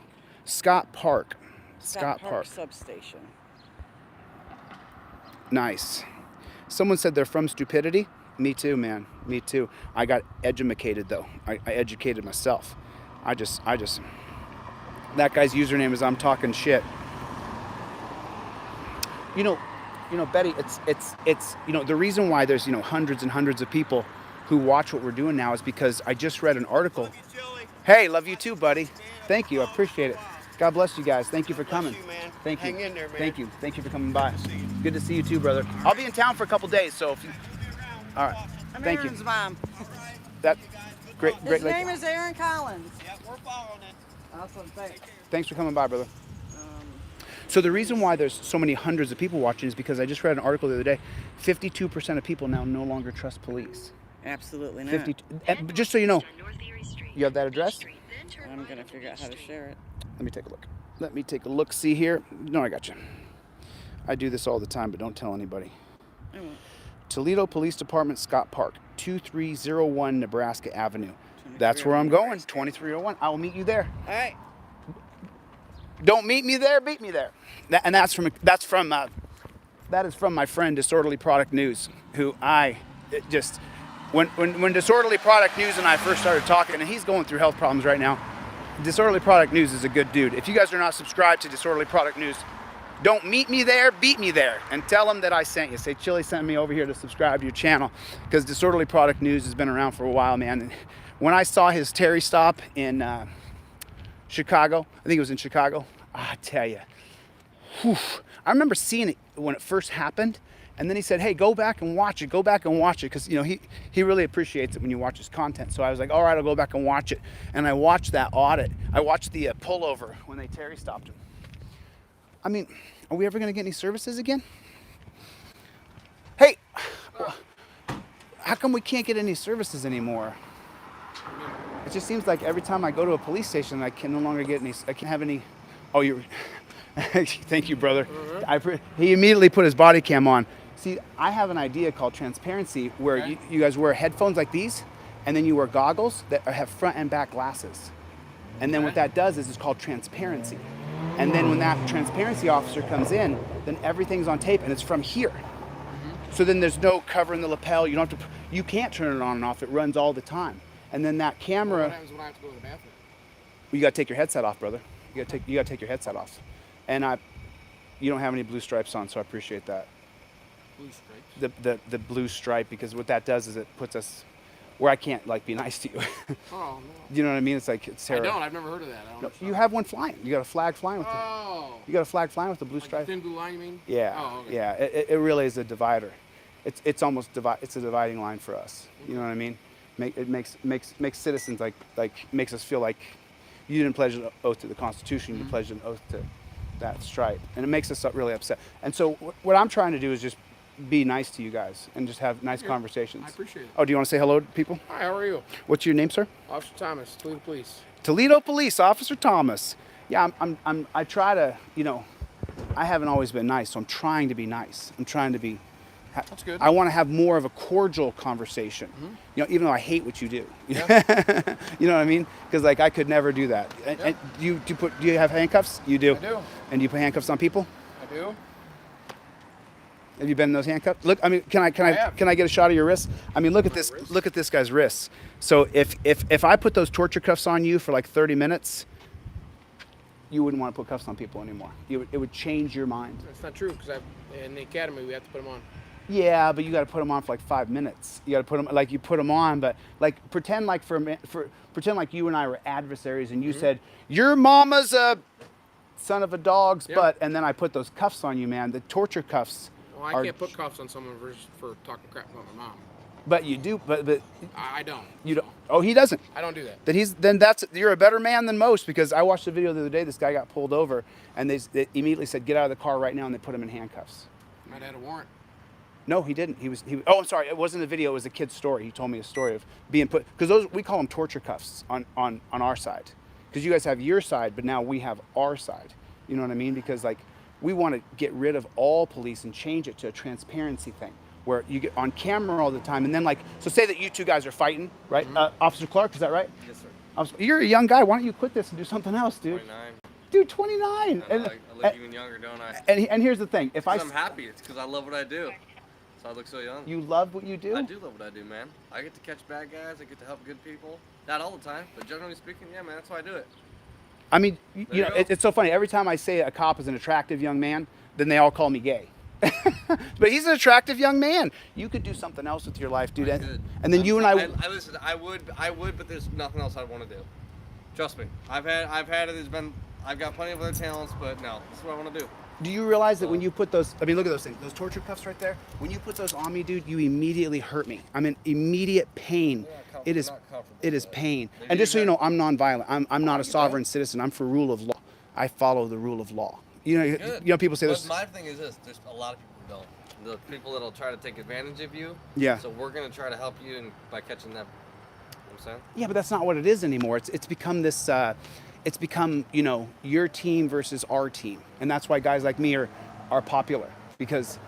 Scott Park. Scott Park substation. Nice. Someone said they're from stupidity. Me too, man. Me too. I got educated though. I educated myself. I just. That guy's username is I'm talking shit. Betty, it's the reason why there's hundreds and hundreds of people who watch what we're doing now is because I just read an article. Hey, love you too, buddy. Thank you. I appreciate it. God bless you guys. Thank you for coming. Thank you. Hang in there, man. Thank you. Thank you for coming by. Good to see you too, brother. I'll be in town for a couple days, so if you. All right. I'm Thank you. Aaron's mom. That great. His Like, name is Aaron Collins. Yep, we're following it. Awesome, thanks. thanks for coming by, brother. So the reason why there's so many hundreds of people watching is because I just read an article the other day. 52% of people now no longer trust police. Absolutely not. 52. And just so you know, you have that address? I'm gonna figure out how to share it. Let me take a look. Let me take a look. See here. No, I got you. I do this all the time, but don't tell anybody. I won't. Toledo Police Department, Scott Park, 2301 Nebraska Avenue. That's where I'm going. 2301. I will meet you there. All right. Don't meet me there, beat me there. That is from my friend Disorderly Product News, who when Disorderly Product News and I first started talking, and he's going through health problems right now. Disorderly Product News is a good dude. If you guys are not subscribed to Disorderly Product News, don't meet me there, beat me there, and tell them that I sent you. Say Chili sent me over here to subscribe to your channel, because Disorderly Product News has been around for a while, man. And when I saw his Terry stop in Chicago, I think it was in Chicago, I tell you, I remember seeing it when it first happened, and then he said, hey, go back and watch it, because he really appreciates it when you watch his content. So I was like, all right, I'll go back and watch it. And I watched that audit. I watched the pullover when they Terry stopped him. I mean, are we ever going to get any services again? Hey, how come we can't get any services anymore? It just seems like every time I go to a police station, I can no longer get any, I can't have any, oh, you're, thank you, brother. He immediately put his body cam on. See, I have an idea called transparency where you guys wear headphones like these, and then you wear goggles that have front and back glasses. And then what that does is it's called transparency. And then when that transparency officer comes in, then everything's on tape and it's from here. So then there's no covering the lapel. You don't have to, you can't turn it on and off. It runs all the time. And then that camera. What happens when I have to go to the bathroom? You gotta take your headset off, brother. You gotta take your headset off. And you don't have any blue stripes on, so I appreciate that. Blue stripes? The blue stripe, because what that does is it puts us where I can't like be nice to you. Oh, no. You know what I mean? It's like it's terrible. I don't. I've never heard of that. I don't No, know. you have one flying. You got a flag flying with Oh. You got a flag flying with the blue Like stripe. thin blue line, you mean? Yeah. Oh, okay. Yeah. It really is a divider. It's almost it's a dividing line for us. You know what I mean? It makes citizens makes us feel like you didn't pledge an oath to the Constitution. You pledged an oath to that stripe, and it makes us really upset. And so what I'm trying to do is just be nice to you guys and just have nice conversations. I appreciate it. Oh, do you want to say hello to people? Hi, how are you? What's your name, sir? Officer Thomas, Toledo Police. Toledo Police Officer Thomas. Yeah, I try to, I haven't always been nice, so I'm trying to be nice. I'm trying to be. That's good. I want to have more of a cordial conversation. Even though I hate what you do. Yeah. You know what I mean? Because I could never do that. And do you have handcuffs? You do. I do. And do you put handcuffs on people? I do. Have you been in those handcuffs? Look, I mean, can I get a shot of your wrists? I mean, look at this. Look at this guy's wrists. So if I put those torture cuffs on you for like 30 minutes, you wouldn't want to put cuffs on people anymore. It would change your mind. That's not true because in the academy we have to put them on. Yeah, but you got to put them on for like 5 minutes. You got to put them you put them on, but pretend like pretend like you and I were adversaries, and you said your mama's a son of a dog's butt, and then I put those cuffs on you, man. The torture cuffs. Well, I can't put cuffs on someone for talking crap about my mom. But you do, but I don't. you don't. Oh, he doesn't. I don't do that. You're a better man than most, because I watched the video the other day. This guy got pulled over, and they immediately said, "Get out of the car right now," and they put him in handcuffs. Might have had a warrant. No, he didn't. Oh, I'm sorry. It wasn't a video. It was a kid's story. He told me a story of being put, because we call them torture cuffs on our side, because you guys have your side, but now we have our side. You know what I mean? Because we want to get rid of all police and change it to a transparency thing, where you get on camera all the time, and then so say that you two guys are fighting, right? Officer Clark, is that right? Yes, sir. You're a young guy. Why don't you quit this and do something else, dude? 29. Dude, 29. I look even younger, don't I? And here's the thing. If I'm happy. It's because I love what I do. So I look so young. You love what you do? I do love what I do, man. I get to catch bad guys. I get to help good people. Not all the time, but generally speaking, yeah, man, that's why I do it. I mean, There you go. it's so funny. Every time I say a cop is an attractive young man, then they all call me gay. But he's an attractive young man. You could do something else with your life, dude. I could. And then you and I listen. I would, but there's nothing else I want to do. Trust me. I've had it. I've got plenty of other talents, but no, this is what I want to do. Do you realize that when you put those, I mean, look at those things, those torture cuffs right there. When you put those on me, dude, you immediately hurt me. I'm in immediate pain. It is pain. And just so you know, I'm nonviolent. I'm not a sovereign citizen. I'm for rule of law. I follow the rule of law. Good. people say But this. my thing is this: there's a lot of people who don't. The people that'll try to take advantage of you. Yeah. So we're gonna try to help you by catching them. You know what I'm saying? Yeah, but that's not what it is anymore. It's become this. It's become your team versus our team, and that's why guys like me are popular because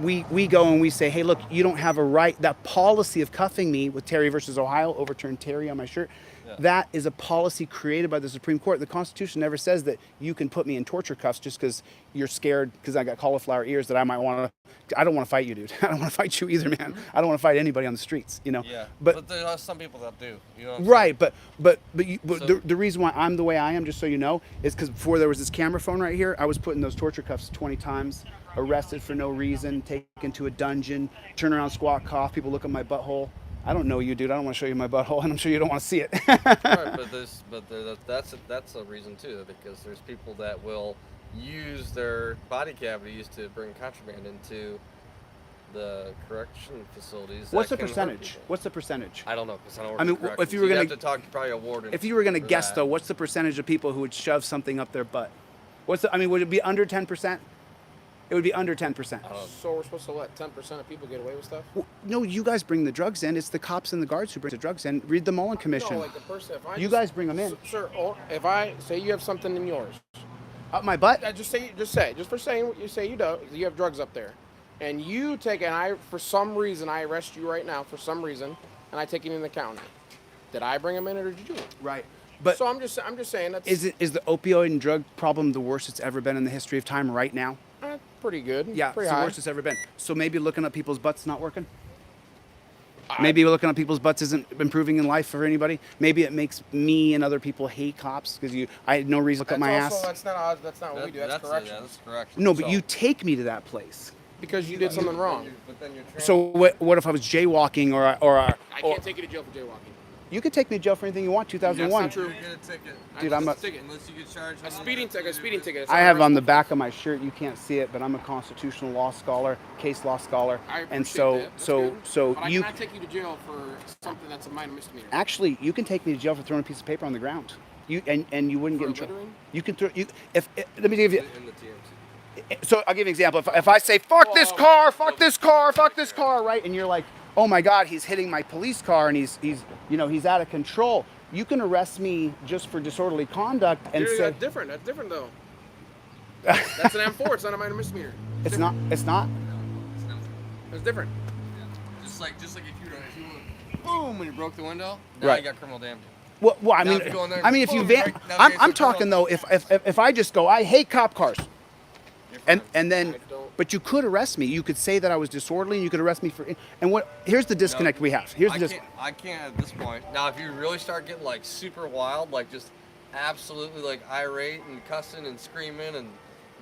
we go and we say, hey, look, you don't have a right. That policy of cuffing me with Terry versus Ohio, overturned Terry on my shirt. Yeah. That is a policy created by the Supreme Court. The Constitution never says that you can put me in torture cuffs just because you're scared because I got cauliflower ears that I might want to. I don't want to fight you, dude. I don't want to fight you either, man. I don't want to fight anybody on the streets, Yeah. But But there are some people that do. You know what I'm right, but So- the reason why I'm the way I am, just so you know, is because before there was this camera phone right here, I was put in those torture cuffs 20 times, arrested for no reason, taken to a dungeon, turn around, squat, cough, people look at my butthole. I don't know you, dude. I don't want to show you my butthole, and I'm sure you don't want to see it. Right, that's a reason too, because there's people that will use their body cavities to bring contraband into the correction facilities. What's the that can hurt percentage? people. What's the percentage? I don't know, because I don't work I mean, in corrections. if you were You'd gonna- have to talk to probably a warden. If you were going to for guess, that. though, what's the percentage of people who would shove something up their butt? Would it be under 10%? It would be under 10%. So we're supposed to let 10% of people get away with stuff? Well, no, you guys bring the drugs in. It's the cops and the guards who bring the drugs in. Read the Mullen Commission. No, like the person. If I You just- guys bring 'em in. Sir, or if I say you have something in yours, Up my butt? just for saying what you say you do, you have drugs up there, and you take for some reason I arrest you right now for some reason, and I take it in the county. Did I bring them in or did you? Right. But So I'm just saying that's is the opioid and drug problem the worst it's ever been in the history of time right now? pretty good. Yeah, pretty it's the high. worst it's ever been. So maybe looking at people's butts not working? Maybe looking at people's butts isn't improving in life for anybody. Maybe it makes me and other people hate cops because I had no reason to look at my ass. That's not what we do. That's correction. Yeah, that's correct. No, but you take me to that place. Because you did something wrong. But then you're So what if I was jaywalking I can't take you to jail for jaywalking. you could take me to jail for anything you want, 2001. That's not true. get a ticket. Dude, I'm a, Unless you get charged. A speeding ticket. It's I not have on the arrestable. back of my shirt, you can't see it, but I'm a constitutional law scholar, case law scholar. I And appreciate that. That's good. But you I cannot take you to jail for something that's a minor misdemeanor. actually you can take me to jail for throwing a piece of paper on the ground. You you wouldn't For get in trouble. littering? You can throw let me give you In the TMC. so I'll give you an example. If I say fuck this car, fuck this car, fuck this car, right? And you're like, oh my God, he's hitting my police car and he's out of control. You can arrest me just for disorderly conduct and Dude, say that's different. That's different though. That's an M4. It's not a minor misdemeanor. it's not. It's different. Just like if you boom when you broke the window, now Right. you got criminal damage. Well, Now if you go in there and if you boom, van, right, now I'm it's a talking though. criminal. If I just go, I hate cop cars, You're and fine. then, I don't- but you could arrest me. You could say that I was disorderly, and you could arrest me for. And what? Here's the disconnect we have. Here's the I can't at this point. Now, if you really start getting like super wild, like just absolutely like irate and cussing and screaming, and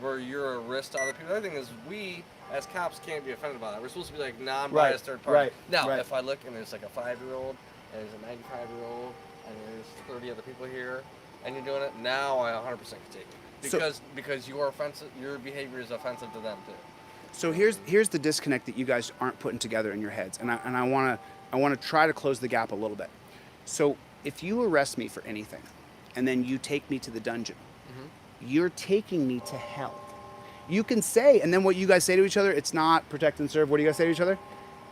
where you're a risk to other people. The other thing is, we as cops can't be offended by that. We're supposed to be like non-biased third party. right, Now, right. if I look and there's like a 5-year-old and there's a 95-year-old and there's 30 other people here, and you're doing it, now I 100% can take it So- because you are offensive. Your behavior is offensive to them too. So here's the disconnect that you guys aren't putting together in your heads, and I want to try to close the gap a little bit. So if you arrest me for anything, and then you take me to the dungeon, you're taking me to hell. You can say, and then what you guys say to each other, it's not protect and serve. What do you guys say to each other?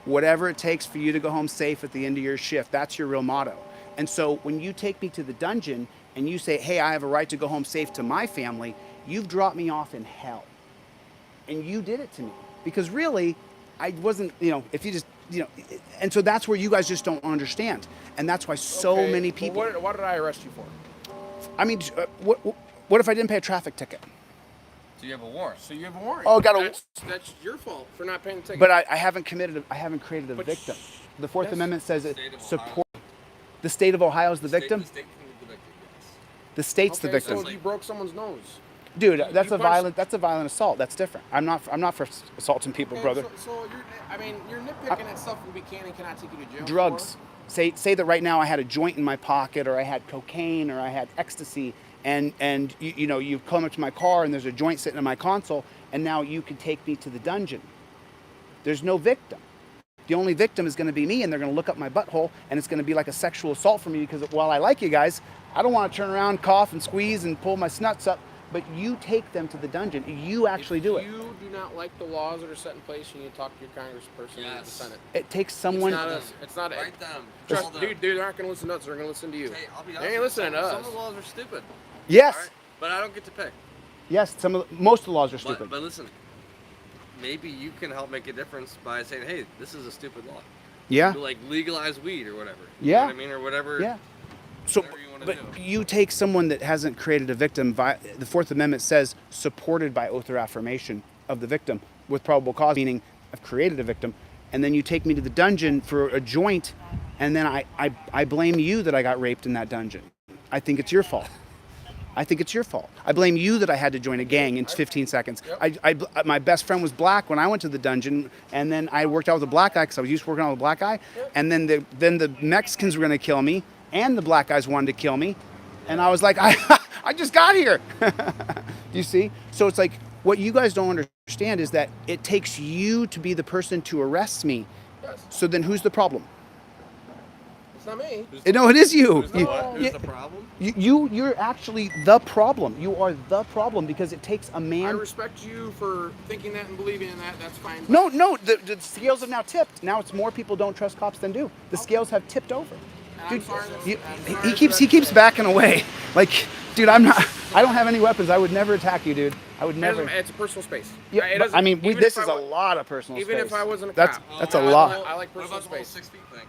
Whatever it takes for you to go home safe at the end of your shift. That's your real motto. And so when you take me to the dungeon and you say, hey, I have a right to go home safe to my family, you've dropped me off in hell. And you did it to me. Because really, I wasn't, if you just, and so that's where you guys just don't understand. And that's why so Okay, many well, people. what did I arrest you for? I mean, what if I didn't pay a traffic ticket? So you have a warrant. So you have a warrant. Oh, got a- That's your fault for not paying the ticket. But I haven't created a But victim. The Fourth yes. Amendment says it State of support. The state of Ohio is the victim. The state can be the victim, yes. The state's the Okay, victim. So if you broke someone's nose. Dude, you that's a punched- violent assault. That's different. I'm not for assaulting people, Okay, brother. So you're nitpicking at stuff we can and cannot take you to jail Drugs. for. Say that right now I had a joint in my pocket, or I had cocaine, or I had ecstasy, and you've come up to my car and there's a joint sitting in my console, and now you can take me to the dungeon. There's no victim. The only victim is going to be me, and they're going to look up my butthole, and it's going to be like a sexual assault for me because while I like you guys, I don't want to turn around, cough, and squeeze and pull my snuts up but you take them to the dungeon. You actually do it. If you do not like the laws that are set in place, you need to talk to your congressperson and the Yes. Senate. It takes someone. It's not us. It's not Write them. Trust, Tell them. dude, they're not going to listen to us. They're going to listen to you. Hey, I'll be They honest ain't with you, listening to some us. of the laws are stupid. Yes. All right? But I don't get to pick. Yes. Most of the laws are stupid. But listen, maybe you can help make a difference by saying, hey, this is a stupid law. Yeah. Like legalize weed or whatever. Yeah. You know what I mean? Or whatever. Yeah. So, Whatever you wanna but do. you take someone that hasn't created a victim. The Fourth Amendment says supported by oath or affirmation of the victim with probable cause, meaning I've created a victim, and then you take me to the dungeon for a joint, and then I blame you that I got raped in that dungeon. I think it's your fault. I think it's your fault. I blame you that I had to join a gang in 15 seconds. My best friend was black when I went to the dungeon, and then I worked out with a black guy because I was used to working out with a black guy. And then the Mexicans were going to kill me, and the black guys wanted to kill me, and I was like, I just got here. Do you see? So it's like what you guys don't understand is that it takes you to be the person to arrest me. Yes. So then who's the problem? It's not me. No, it is you. Who's the, what? Who's the problem? You're actually the problem. You are the problem because it takes a I man. respect you for thinking that and believing in that. That's fine. No, the scales have now tipped. Now it's more people don't trust cops than do. The scales have tipped over. And I'm Dude, sorry that- you- I'm sorry he keeps that- backing away. Like, dude, I don't have any weapons. I would never attack you, dude. I would never. It's a personal space. Yeah, It but, doesn't- I mean, even this if is I a wa- lot of personal Even space. if I wasn't a that's cop. that's a I lot. I like What personal about the whole space. 6 feet thing?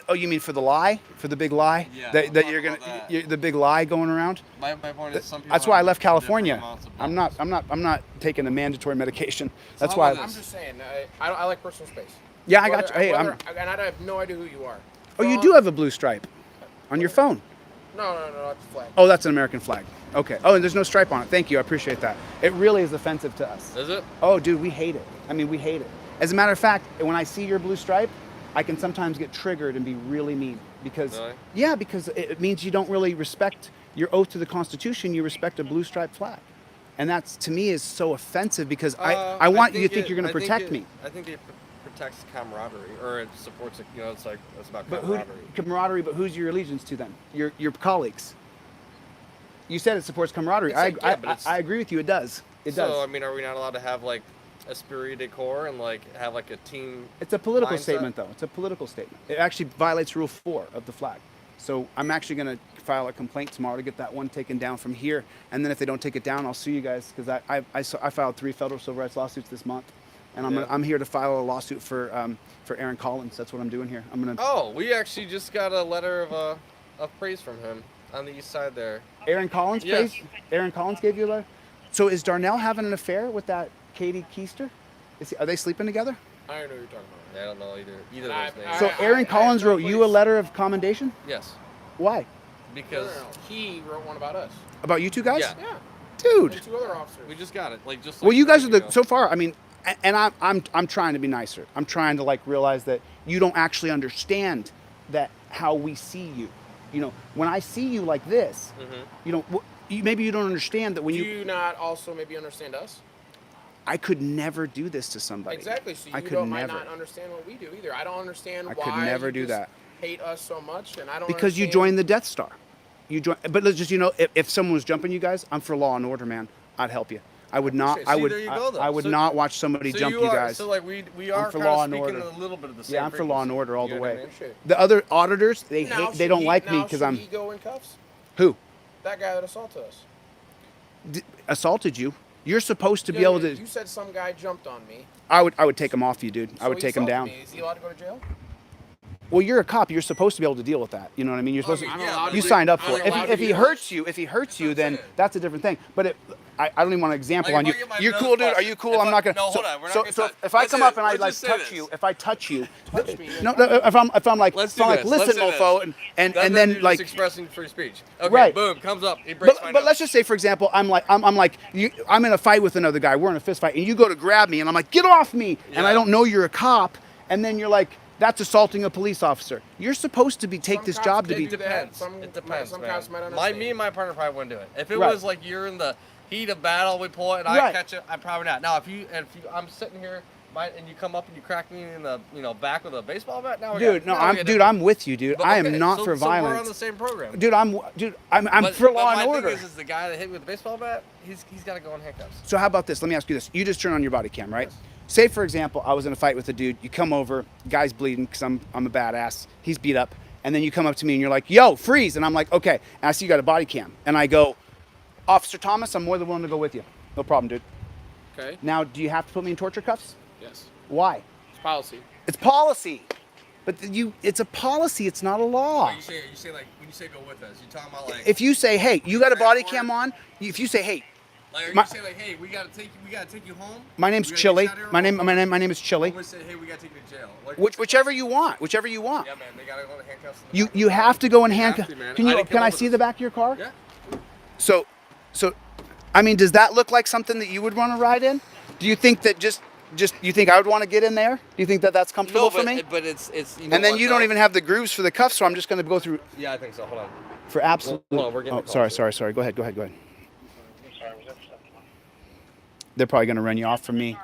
Oh, you mean for the lie? For the big lie? Yeah, That, I'm that talking you're gonna about that. the big lie going around? My point is some people That's why I have left different California. amounts of I'm buttons. not taking the mandatory medication. That's how why. about I'm just saying. I like personal space. Yeah, I got you. Hey, and I have no idea who you are. Oh, you do have a blue stripe on your phone. No, it's a flag. Oh, that's an American flag. Okay. Oh, and there's no stripe on it. Thank you. I appreciate that. It really is offensive to us. Is it? Oh, dude, we hate it. I mean, we hate it. As a matter of fact, when I see your blue stripe, I can sometimes get triggered and be really mean because Really? yeah, because it means you don't really respect your oath to the Constitution. You respect a blue stripe flag, and that's to me is so offensive because I want you to think you're going to protect me. I think it protects camaraderie, or it supports. It's like it's about But camaraderie. but who's your allegiance to then? Your colleagues. You said it supports camaraderie. It's like, yeah, but it's- I agree with you. It does. It So does. I mean, are we not allowed to have like esprit de corps and like have like a team? It's a political mindset? statement, though. It's a political statement. It actually violates Rule 4 of the flag. So I'm actually going to file a complaint tomorrow to get that one taken down from here. And then if they don't take it down, I'll sue you guys because I filed 3 federal civil rights lawsuits this month, and I'm here to file a lawsuit for Aaron Collins. That's what I'm doing here. I'm gonna. Oh, we actually just got a letter of praise from him on the east side there. Aaron Collins, Yes. please. Aaron Collins gave you a letter. So is Darnell having an affair with that Katie Keister? Are they sleeping together? I don't know what you're talking about. I don't know either I- of those names. So Aaron Collins no wrote you a place- letter of commendation. Yes, Why? because No. He wrote one about us. About you two guys? Yeah. Yeah. Dude. And 2 other officers. we just got it. Like just. Well, like you guys 2 are weeks the ago. so far. I mean, and I'm trying to be nicer. I'm trying to like realize that you don't actually understand that how we see you. You know, when I see you like this, you know, maybe you don't understand that when Do you. you not also maybe understand us? I could never do this to somebody. Exactly. So I you could might never. not understand what we do either. I don't understand I why could never you do just that. hate us so much, and I don't Because you understand- joined the Death Star. You join, but let's just if someone was jumping you guys, I'm for law and order, man. I'd help you. I would not. appreciate it. I See, would. there you go, though. I would So- not watch somebody So jump you are, guys. So like we are for kind law of and speaking order. a little bit of the same. Yeah, I'm for law and frequency. order all You the know what I way. mean? Shit. The other auditors, they Now hate. They should don't he- like me now because should I'm. he go in cuffs? Who That guy that assaulted us. assaulted you? You're supposed to be Yeah, able to. You said some guy jumped on me. I would take him off you, dude. I so would he take him assaulted down. Me. Is he allowed to go to jail? Well, you're a cop. You're supposed to be able to deal with that. You know what I mean? You're supposed mean, to. yeah, but You like, signed up I'm for it. allowed to If he be hurts you, then saying. that's a different thing. But I don't even want an example Like, on you. if I get my You're nose cool, dude. Are busted, you cool? if I'm I- not gonna. no, so, hold on, we're not so, gonna so touch- if I let's come say up this. and I Let's like just say touch this. you, if I touch you, Touch me. no, if I'm like, Let's if I'm do like, this. Let's listen, do mofo, this. and That's then you're like. just expressing free speech. Okay, Right. boom, comes up. He breaks my But nose. let's just say, for example, I'm like I'm in a fight with another guy. We're in a fist fight, and you go to grab me, and I'm like, get off me, and I Yeah. don't know you're a cop, and then you're like, that's assaulting a police officer. You're supposed to take Some this cops job to can be. do that. Depends. Some- It depends, some man. cops might understand. Me and my partner probably wouldn't do it. If it Right. was like you're in the heat of battle, we pull it, and Right. I catch it, I'm probably not. Now, if I'm sitting here and you come up and you crack me in the back with a baseball bat. Now I'm with you, dude. But, I am okay, not so, for so violence. we're on the same program. Dude, I'm But for law my and order. thing is the guy that hit me with the baseball bat. He's got to go in handcuffs. So how about this? Let me ask you this. You just turn on your body cam, right? Yes. Say, for example, I was in a fight with a dude. You come over, guy's bleeding because I'm a badass. He's beat up. And then you come up to me and you're like, yo, freeze. And I'm like, okay. And I see you got a body cam. And I go, Officer Thomas, I'm more than willing to go with you. No problem, dude. Okay. Now, do you have to put me in torture cuffs? Yes. Why? It's policy. It's policy. But it's a policy. It's not a law. You say like when you say go with us, you talking about like If you say, hey, you got a body cam on. If you say, hey, like, my- you say like, hey, we gotta take you home. my name's We gotta Chili. get you out of My here? name is Chili. Or we say, hey, we gotta take you to jail. Like, Whichever you want. Whichever you want. Yeah, man, they gotta go in handcuffs. in the back. You have to go in You have handcuffs. to, man. Can I you? didn't Can come I up with see this. the back of your car? Yeah. So, I mean, does that look like something that you would want to ride in? Do you think that just you think I would want to get in there? Do you think that that's comfortable No, for me? but it's you know And then what, you don't though? even have the grooves for the cuffs, so I'm just going to go through Yeah, I think so. Hold on. for absolute. Hold on, we're getting Oh, a call. sorry. Go ahead. They're probably going to run you off from me.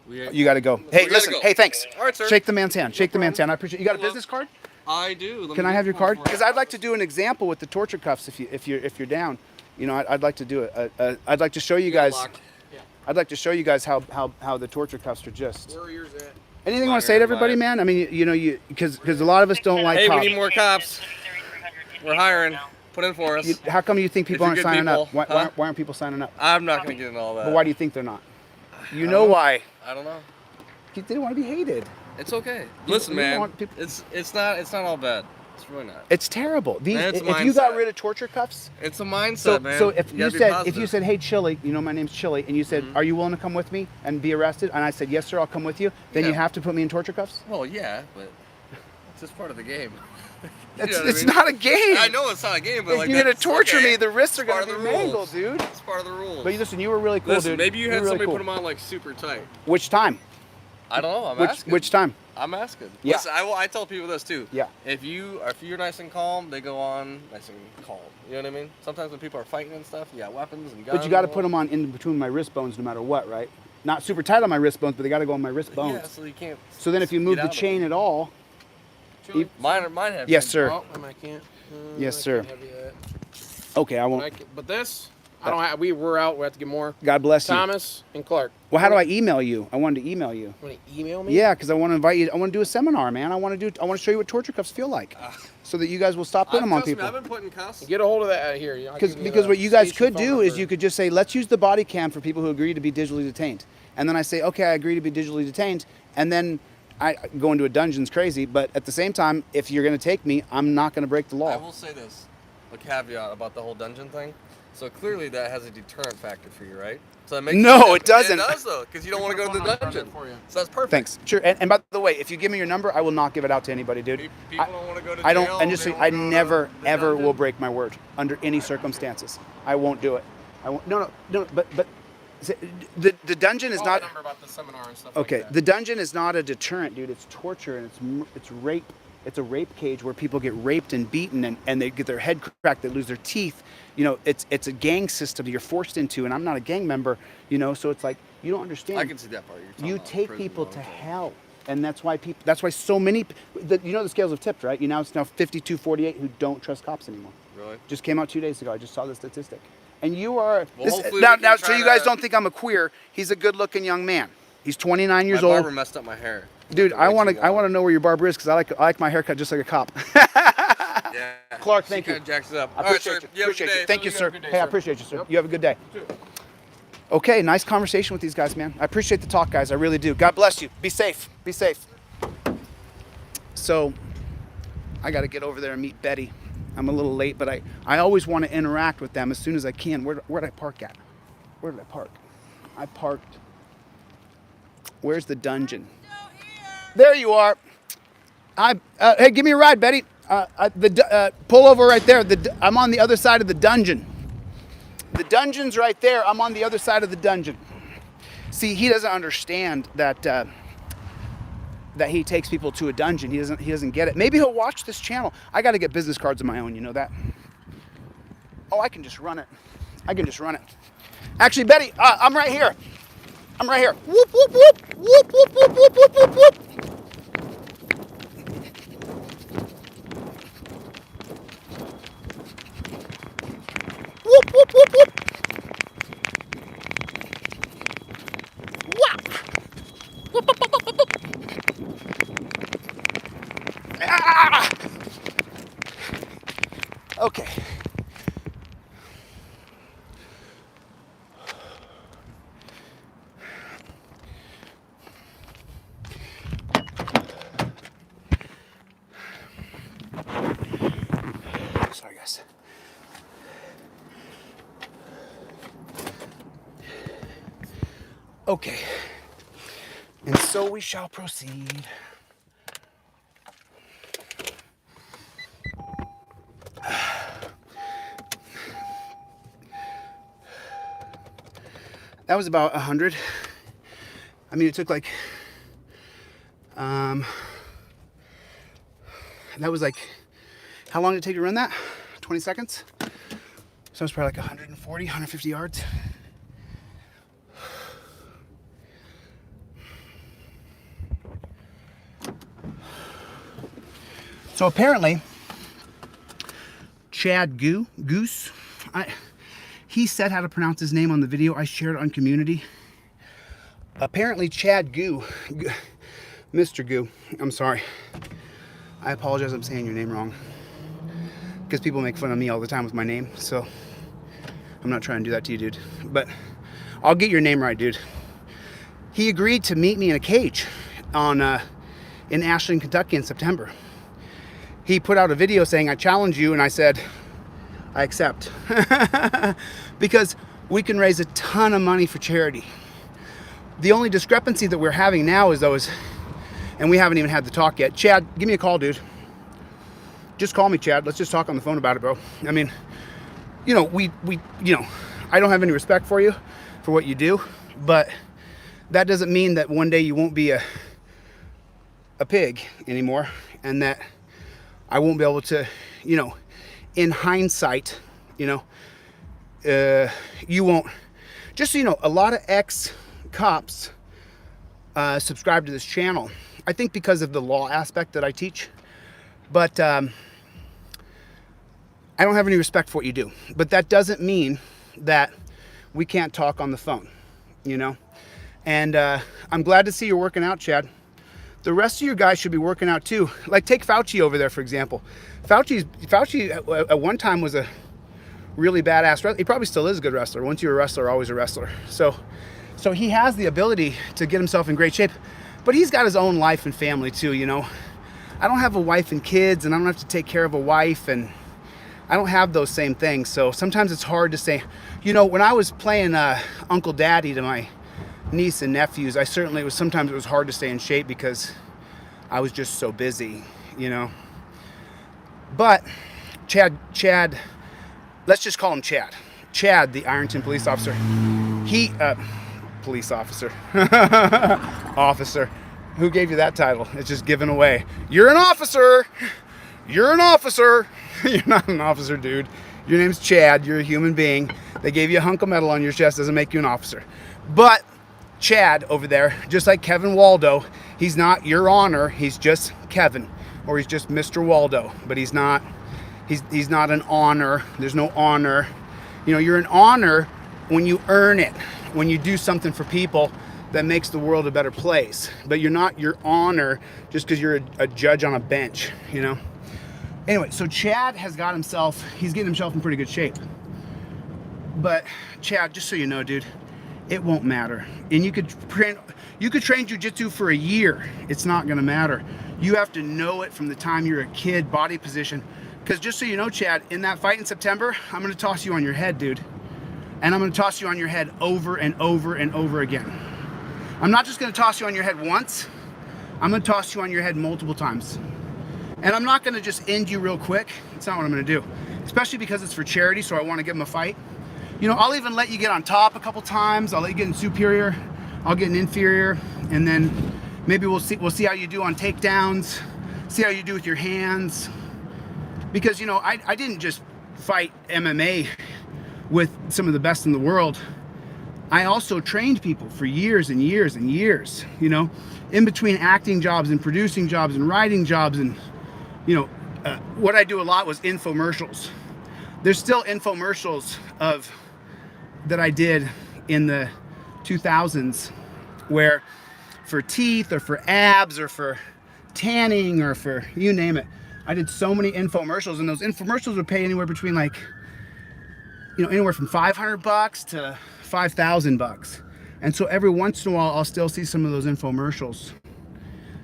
You got to go. Hey, gotta listen. go. Hey, thanks. All right, sir. Shake the man's hand. Shake the man's hand. I appreciate. You got a business card? I do. Let Can me I get have your one card? for you. Because I'd like to do an example with the torture cuffs if you're down. You know, I'd like to do it. I'd like to show you guys. Locked. I'd like to show you guys how the torture cuffs are just. Where are yours at? Anything you want to say to everybody, man? I mean, you because a lot of us don't like Hey, cops. we need more cops. We're hiring. Put in for us. How come you think people If aren't you're good signing up? people, Why aren't people signing up? I'm not gonna get into all that. But why do you think they're not? You know why? I don't know. They didn't want to be hated. It's okay. Listen, you don't man. want people- It's not all bad. It's really not. It's terrible. It's If you got mindset. rid of torture cuffs, It's a mindset, so man. so if you gotta be said positive. hey Chili, you know my name's Chili, and you said are you willing to come with me and be arrested, and I said yes sir, I'll come with you, then Yeah. you have to put me in torture cuffs. Well, yeah, but it's just part of the game. You It's know what I it's mean? not a game. I know it's not a game, but If like you're gonna that's torture okay. me, the wrists are It's part gonna of be the mangled, rules. dude. It's part of the rules. But listen, you were really cool, Listen, dude. maybe you were had really somebody cool. put them on like super tight. Which time? I don't know. I'm asking. Which time? I'm asking. Yeah. Listen, I tell people this too. Yeah. If you're nice and calm, they go on nice and calm. You know what I mean? Sometimes when people are fighting and stuff, you got weapons and guns. But you got to put them on in between my wrist bones, no matter what, right? Not super tight on my wrist bones, but they got to go on my wrist bones. Yeah, so you can't. So then, if you move get the out of chain it. at all, Mine have. yes, chains. sir. Oh, I can't. Yes, I sir. can't have you that. Okay, I won't. But this, I don't have. We're out. We have to get more. God bless you. Thomas and Clark. Well, how do I email you? I wanted to email you. Want to email me? Yeah, because I want to invite you. I want to do a seminar, man. I want to show you what torture cuffs feel like, so that you guys will stop putting them on Trust me, people. I've been putting cuffs. Get a hold of that here. I'll give you Because the what you guys station could phone do is number. you could just say, let's use the body cam for people who agree to be digitally detained. And then I say, okay, I agree to be digitally detained. And then I go into a dungeon's crazy. But at the same time, if you're going to take me, I'm not going to break the I law. will say this, a caveat about the whole dungeon thing. So clearly that has a deterrent factor for you, right? So that makes No, it doesn't. It does though, because you don't want to go to the dungeon. So that's perfect. Thanks. Sure. And by the way, if you give me your number, I will not give it out to anybody, dude. People don't want to go to jail. I don't, and just they so don't I wanna go to never, the ever dungeon. will break my word under any circumstances. I won't do it. I won't. No. But the dungeon is Call not. the number about the seminar and stuff Okay, like that. the dungeon is not a deterrent, dude. It's torture and it's rape. It's a rape cage where people get raped and beaten and they get their head cracked, they lose their teeth. You know, it's a gang system that you're forced into, and I'm not a gang member. You know, so it's like you don't understand. I can see that part. You're talking You about take prison people law, to okay. hell, and that's why people. That's why so many. You know the scales have tipped, right? It's now 52-48 who don't trust cops anymore. Really? Just came out 2 days ago. I just saw the statistic. And you are Well, hopefully now. we can So try you guys to- don't think I'm a queer? He's a good-looking young man. He's 29 years My old. barber messed up my hair. Dude, I Way want too to. I long. want to know where your barber is because I like my haircut just like a cop. Yeah. Clark, She thank you. kinda jacks it up. I All right, appreciate sir. you. You have a Appreciate good you. day. Thank you, You have sir. a good day, Hey, I sir. appreciate you, sir. Yep. You have a good day. Okay, nice conversation with these guys, man. I appreciate the talk, guys. I really do. God bless you. Be safe. Be safe. So, I got to get over there and meet Betty. I'm a little late, but I always want to interact with them as soon as I can. Where did I park at? Where did I park? I parked. Where's the dungeon? There you are. Hey, give me a ride, Betty. Pull over right there. I'm on the other side of the dungeon. The dungeon's right there. I'm on the other side of the dungeon. See, he doesn't understand that that he takes people to a dungeon. He doesn't get it. Maybe he'll watch this channel. I got to get business cards of my own. You know that? Oh, I can just run it. I can just run it. Actually, Betty, I'm right here. I'm right here. Whoop, whoop, whoop. Whoop, whoop, whoop, whoop, whoop, whoop, whoop. Whoop, whoop, whoop, whoop. Whap. Whoop, whoop, whoop, whoop, whoop. Ah! Okay. Sorry, guys. Okay. And so we shall proceed. That was about 100. I mean, it took like, that was like, how long did it take to run that? 20 seconds? So it's probably like 140, 150 yards. So apparently, Chad Goose, he said how to pronounce his name on the video I shared on community. Apparently Chad Mr. Goo, I'm sorry. I apologize, I'm saying your name wrong. Because people make fun of me all the time with my name, so I'm not trying to do that to you, dude. But I'll get your name right, dude. He agreed to meet me in a cage in Ashland, Kentucky in September. He put out a video saying, I challenge you, and I said, I accept. Because we can raise a ton of money for charity. The only discrepancy that we're having now is those, and we haven't even had the talk yet. Chad, give me a call, dude. Just call me, Chad. Let's just talk on the phone about it, bro. I mean, you know, I don't have any respect for you for what you do, but that doesn't mean that one day you won't be a pig anymore, and that I won't be able to, in hindsight, you won't. Just so you know, a lot of ex-cops subscribe to this channel. I think because of the law aspect that I teach. But I don't have any respect for what you do. But that doesn't mean that we can't talk on the phone, And I'm glad to see you're working out, Chad. The rest of your guys should be working out too. Like take Fauci over there, for example. Fauci at one time was a really badass wrestler. He probably still is a good wrestler. Once you're a wrestler, always a wrestler. So he has the ability to get himself in great shape. But he's got his own life and family too, I don't have a wife and kids, and I don't have to take care of a wife, and I don't have those same things. So sometimes it's hard to say, when I was playing Uncle Daddy to my niece and nephews, sometimes it was hard to stay in shape because I was just so busy, But Chad, let's just call him Chad. Chad, the Ironton police officer. Police officer. Officer. Who gave you that title? It's just given away. You're an officer. You're an officer. You're not an officer, dude. Your name's Chad. You're a human being. They gave you a hunk of metal on your chest. Doesn't make you an officer. But Chad over there, just like Kevin Waldo, he's not Your Honor. He's just Kevin, or he's just Mr. Waldo. But he's not an honor. There's no honor. You're an honor when you earn it, when you do something for people that makes the world a better place. But you're not Your Honor just because you're a judge on a bench, Anyway, so Chad he's getting himself in pretty good shape. But Chad, just so you know, dude, it won't matter. And you could train jiu-jitsu for a year. It's not gonna matter. You have to know it from the time you're a kid, body position. Because just so you know, Chad, in that fight in September, I'm gonna toss you on your head, dude. And I'm gonna toss you on your head over and over and over again. I'm not just gonna toss you on your head once. I'm gonna toss you on your head multiple times. And I'm not gonna just end you real quick. It's not what I'm gonna do. Especially because it's for charity, so I wanna give him a fight. I'll even let you get on top a couple times. I'll let you get in superior. I'll get in inferior. And then maybe we'll see how you do on takedowns. See how you do with your hands. Because, I didn't just fight MMA with some of the best in the world. I also trained people for years and years and years, you know, in between acting jobs and producing jobs and writing jobs. And, you know, what I do a lot was infomercials. There's still infomercials that I did in the 2000s where for teeth or for abs or for tanning or for you name it, I did so many infomercials, and those infomercials would pay anywhere between like, you know, anywhere from $500 to $5,000. And so every once in a while, I'll still see some of those infomercials,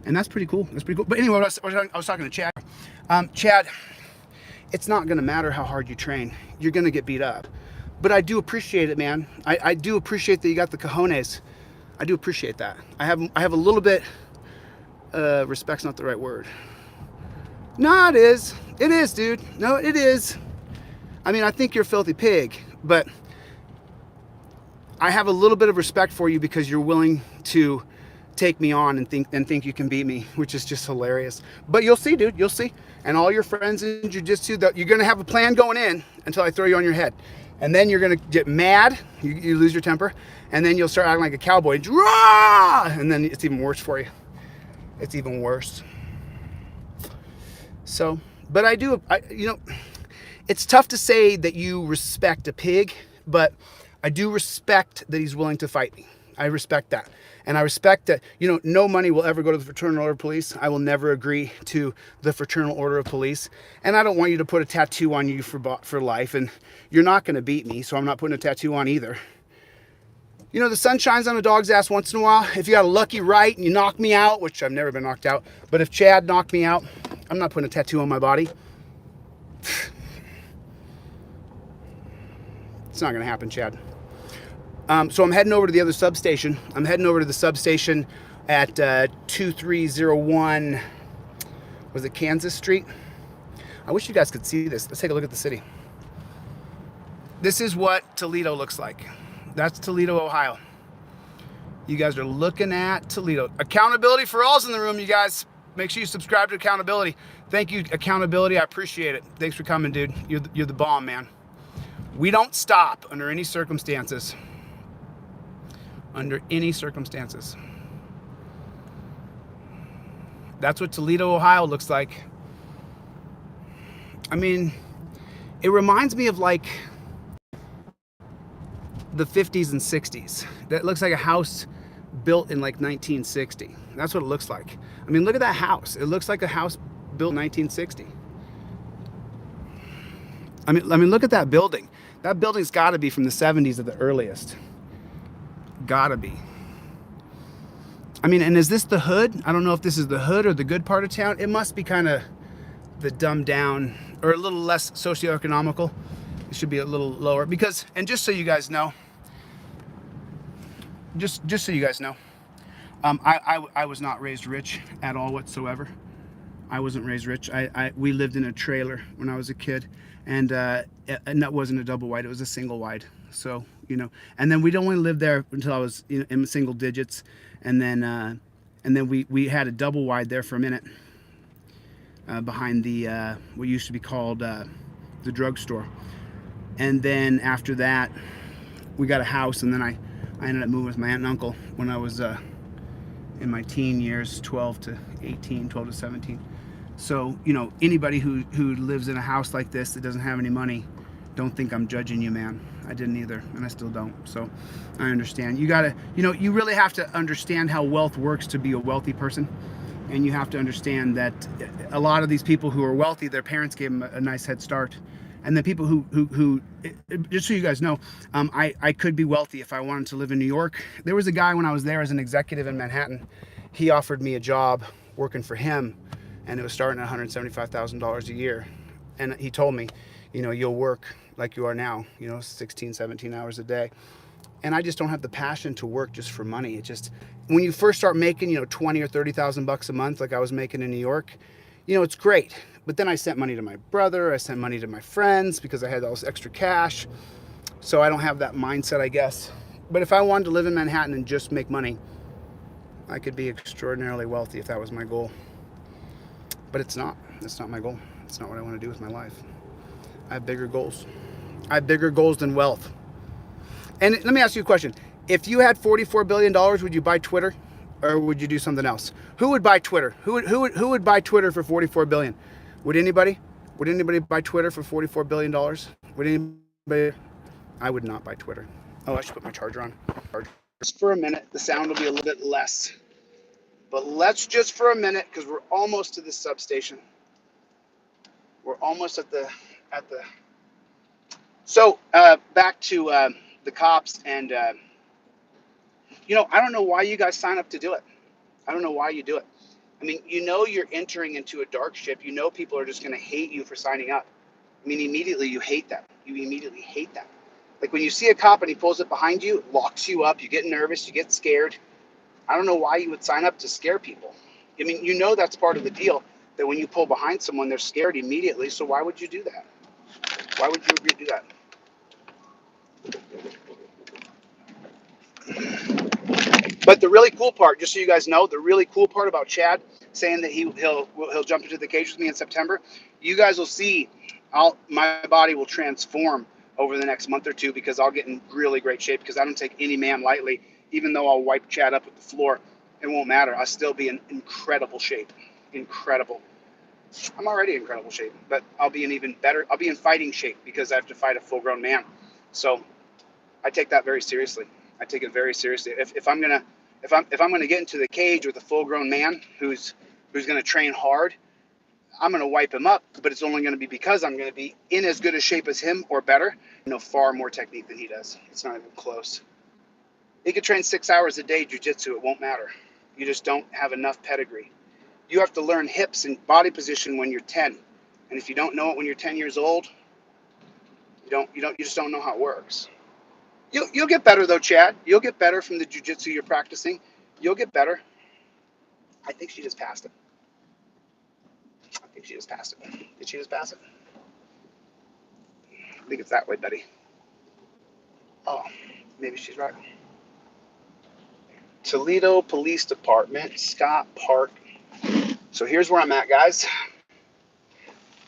and that's pretty cool. That's pretty cool. But anyway, I was talking to Chad. Chad, it's not going to matter how hard you train. You're going to get beat up. But I do appreciate it, man. I do appreciate that you got the cojones. I do appreciate that. I have a little bit. Respect's not the right word. No, it is. It is, dude. No, it is. I mean, I think you're a filthy pig, but I have a little bit of respect for you because you're willing to take me on and think you can beat me, which is just hilarious. But you'll see, dude. You'll see. And all your friends in jiu-jitsu, that you're gonna have a plan going in until I throw you on your head, and then you're gonna get mad. You lose your temper, and then you'll start acting like a cowboy. And then it's even worse for you. It's even worse. So, but you know, it's tough to say that you respect a pig, but I do respect that he's willing to fight me. I respect that. And I respect that, you know, no money will ever go to the Fraternal Order of Police. I will never agree to the Fraternal Order of Police. And I don't want you to put a tattoo on you for life. And you're not going to beat me, so I'm not putting a tattoo on either. You know, the sun shines on a dog's ass once in a while. If you got a lucky right and you knock me out, which I've never been knocked out, but if Chad knocked me out, I'm not putting a tattoo on my body. It's not going to happen, Chad. So I'm heading over to the other substation. I'm heading over to the substation at 2301, was it Kansas Street? I wish you guys could see this. Let's take a look at the city. This is what Toledo looks like. That's Toledo, Ohio. You guys are looking at Toledo. Accountability for All's in the room, you guys. Make sure you subscribe to Accountability. Thank you, Accountability. I appreciate it. Thanks for coming, dude. You're the bomb, man. We don't stop under any circumstances. Under any circumstances. That's what Toledo, Ohio looks like. I mean, it reminds me of like the 50s and 60s. That looks like a house built in like 1960. That's what it looks like. I mean, look at that house. It looks like a house built in 1960. I mean, look at that building. That building's got to be from the 70s at the earliest. Gotta be. I mean, and is this the hood? I don't know if this is the hood or the good part of town. It must be kind of the dumbed down or a little less socioeconomical. It should be a little lower because, and just so you guys know, just so you guys know, I was not raised rich at all whatsoever. I wasn't raised rich. We lived in a trailer when I was a kid, and that wasn't a double wide. It was a single wide. So, you know, and then we'd only lived there until I was in single digits, and then we had a double wide there for a minute behind the what used to be called the drugstore, and then after that we got a house, and then I ended up moving with my aunt and uncle when I was in my teen years, 12 to 18, 12 to 17. So, you know, anybody who lives in a house like this that doesn't have any money, don't think I'm judging you, man. I didn't either, and I still don't. So I understand. You gotta, you know, you really have to understand how wealth works to be a wealthy person. And you have to understand that a lot of these people who are wealthy, their parents gave them a nice head start. And the people who just so you guys know, I could be wealthy if I wanted to live in New York. There was a guy when I was there as an executive in Manhattan. He offered me a job working for him, and it was starting at $175,000 a year. And he told me, you know, you'll work like you are now, you know, 16, 17 hours a day. And I just don't have the passion to work just for money. It just, when you first start making, you know, 20 or 30,000 bucks a month, like I was making in New York, you know, it's great. But then I sent money to my brother, I sent money to my friends because I had all this extra cash. So I don't have that mindset, I guess. But if I wanted to live in Manhattan and just make money, I could be extraordinarily wealthy if that was my goal. But it's not. That's not my goal. It's not what I want to do with my life. I have bigger goals. I have bigger goals than wealth. And let me ask you a question. If you had $44 billion, would you buy Twitter, or would you do something else? Who would buy Twitter? Who would buy Twitter for $44 billion? Would anybody? Would anybody buy Twitter for $44 billion? Would anybody? I would not buy Twitter. Oh, I should put my charger on. Just for a minute, the sound will be a little bit less. But let's just for a minute, because we're almost to the substation. We're almost at the. So back to the cops, and you know, I don't know why you guys sign up to do it. I don't know why you do it. I mean, you know, you're entering into a dark ship. You know, people are just going to hate you for signing up. I mean, immediately you hate that. You immediately hate that. Like when you see a cop and he pulls it behind you, it locks you up. You get nervous. You get scared. I don't know why you would sign up to scare people. I mean, you know, that's part of the deal, that when you pull behind someone, they're scared immediately. So why would you do that? Why would you agree to do that? But the really cool part, just so you guys know, the really cool part about Chad saying that he'll jump into the cage with me in September, you guys will see my body will transform over the next month or two, because I'll get in really great shape, because I don't take any man lightly. Even though I'll wipe Chad up with the floor, it won't matter. I'll still be in incredible shape. Incredible. I'm already in incredible shape, but I'll be in even better. I'll be in fighting shape, because I have to fight a full-grown man. So I take that very seriously. I take it very seriously. If I'm gonna get into the cage with a full-grown man who's gonna train hard, I'm gonna wipe him up. But it's only gonna be because I'm gonna be in as good a shape as him or better. I know far more technique than he does. It's not even close. He could train 6 hours a day jiu-jitsu. It won't matter. You just don't have enough pedigree. You have to learn hips and body position when you're 10, and if you don't know it when you're 10 years old, you just don't know how it works. You'll get better though, Chad. You'll get better from the jiu-jitsu you're practicing. You'll get better. I think she just passed it. Did she just pass it? I think it's that way, Betty. Oh, maybe she's right. Toledo Police Department, Scott Park. So here's where I'm at, guys.